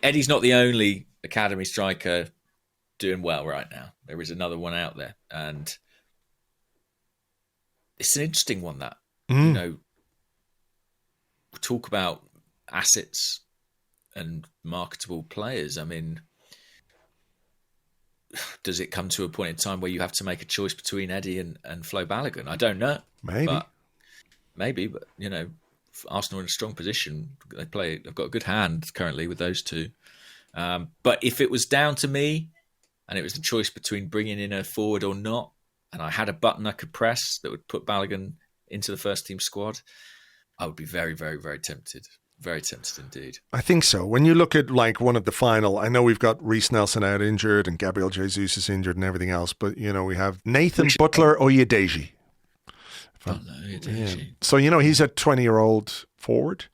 Speaker 2: Eddie's not the only academy striker doing well right now. There is another one out there, and it's an interesting one that, we talk about assets and marketable players. I mean, does it come to a point in time where you have to make a choice between Eddie and Flo Balogun? I don't know. Maybe, but Arsenal are in a strong position. They've got a good hand currently with those two. But if it was down to me, and it was the choice between bringing in a forward or not, and I had a button I could press that would put Balogun into the first team squad, I would be very, very, very tempted. Very tempted indeed. I
Speaker 1: think so. When you look at like one of the final, I know we've got Reece Nelson out injured and Gabriel Jesus is injured and everything else, but we have Nathan Butler Oyedeji.
Speaker 2: Yeah.
Speaker 1: So he's a 20-year-old forward,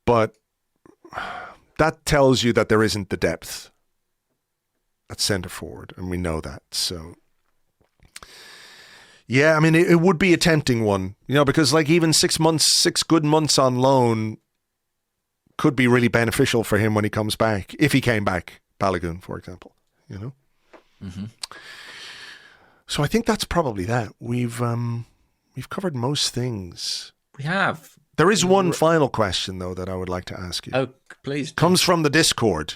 Speaker 1: but that tells you that there isn't the depth at centre forward, and we know that. So yeah, I mean, it would be a tempting one, because like even 6 good months on loan could be really beneficial for him when he comes back, if he came back, Balogun, for example,
Speaker 2: Mm-hmm.
Speaker 1: So I think that's probably that. We've covered most things.
Speaker 2: We have.
Speaker 1: There is one final question, though, that I would like to ask you.
Speaker 2: Oh, please.
Speaker 1: Comes from the Discord.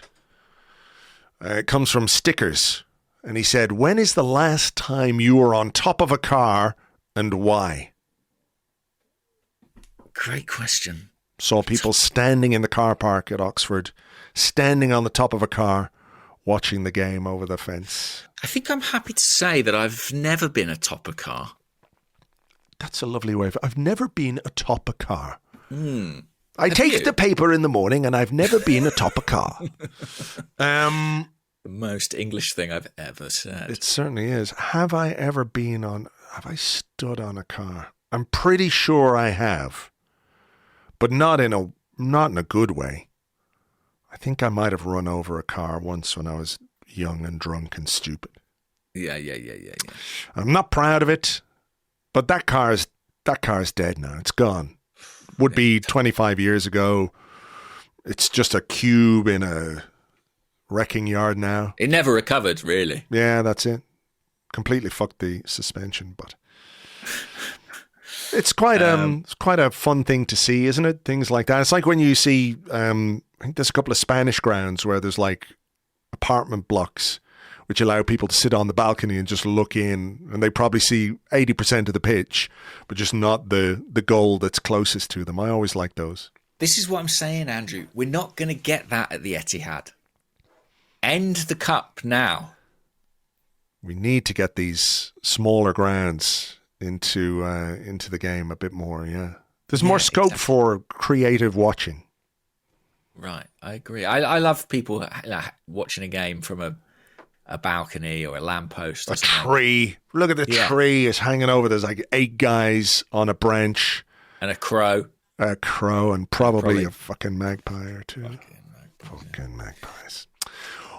Speaker 1: It comes from Stickers. And he said, when is the last time you were on top of a car and why?
Speaker 2: Great question.
Speaker 1: Saw people standing in the car park at Oxford, standing on the top of a car, watching the game over the fence.
Speaker 2: I think I'm happy to say that I've never been atop a car.
Speaker 1: That's a lovely way of it. I've never been atop a car. I
Speaker 2: Have
Speaker 1: take
Speaker 2: you?
Speaker 1: the paper in the morning and I've never been atop a car.
Speaker 2: The most English thing I've ever said.
Speaker 1: It certainly is. Have I stood on a car? I'm pretty sure I have, but not in a good way. I think I might have run over a car once when I was young and drunk and stupid.
Speaker 2: Yeah.
Speaker 1: I'm not proud of it, but that car is dead now. It's gone. Would be 25 years ago. It's just a cube in a wrecking yard now.
Speaker 2: It never recovered, really.
Speaker 1: Yeah, that's it. Completely fucked the suspension, but it's quite a fun thing to see, isn't it? Things like that. It's like when you see, I think there's a couple of Spanish grounds where there's like apartment blocks which allow people to sit on the balcony and just look in, and they probably see 80% of the pitch, but just not the goal that's closest to them. I always like those.
Speaker 2: This is what I'm saying, Andrew. We're not going to get that at the Etihad. End the cup now.
Speaker 1: We need to get these smaller grounds into the game a bit more, yeah. There's more scope for creative watching.
Speaker 2: Right, I agree. I love people watching a game from a balcony or a lamppost.
Speaker 1: A tree. Look at the tree is hanging over. There's like 8 guys on a branch.
Speaker 2: And a crow.
Speaker 1: A crow and probably a fucking magpie or two. Fucking magpies.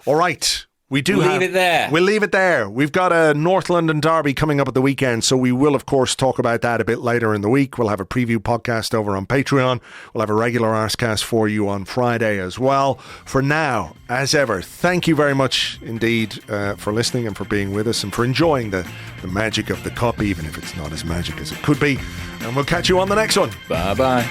Speaker 1: All right. We'll leave it there. We'll leave it there. We've got a North London derby coming up at the weekend, so we will, of course, talk about that a bit later in the week. We'll have a preview podcast over on Patreon. We'll have a regular Arsecast for you on Friday as well. For now, as ever, thank you very much indeed for listening and for being with us and for enjoying the magic of the cup, even if it's not as magic as it could be. And we'll catch you on the next one.
Speaker 2: Bye-bye.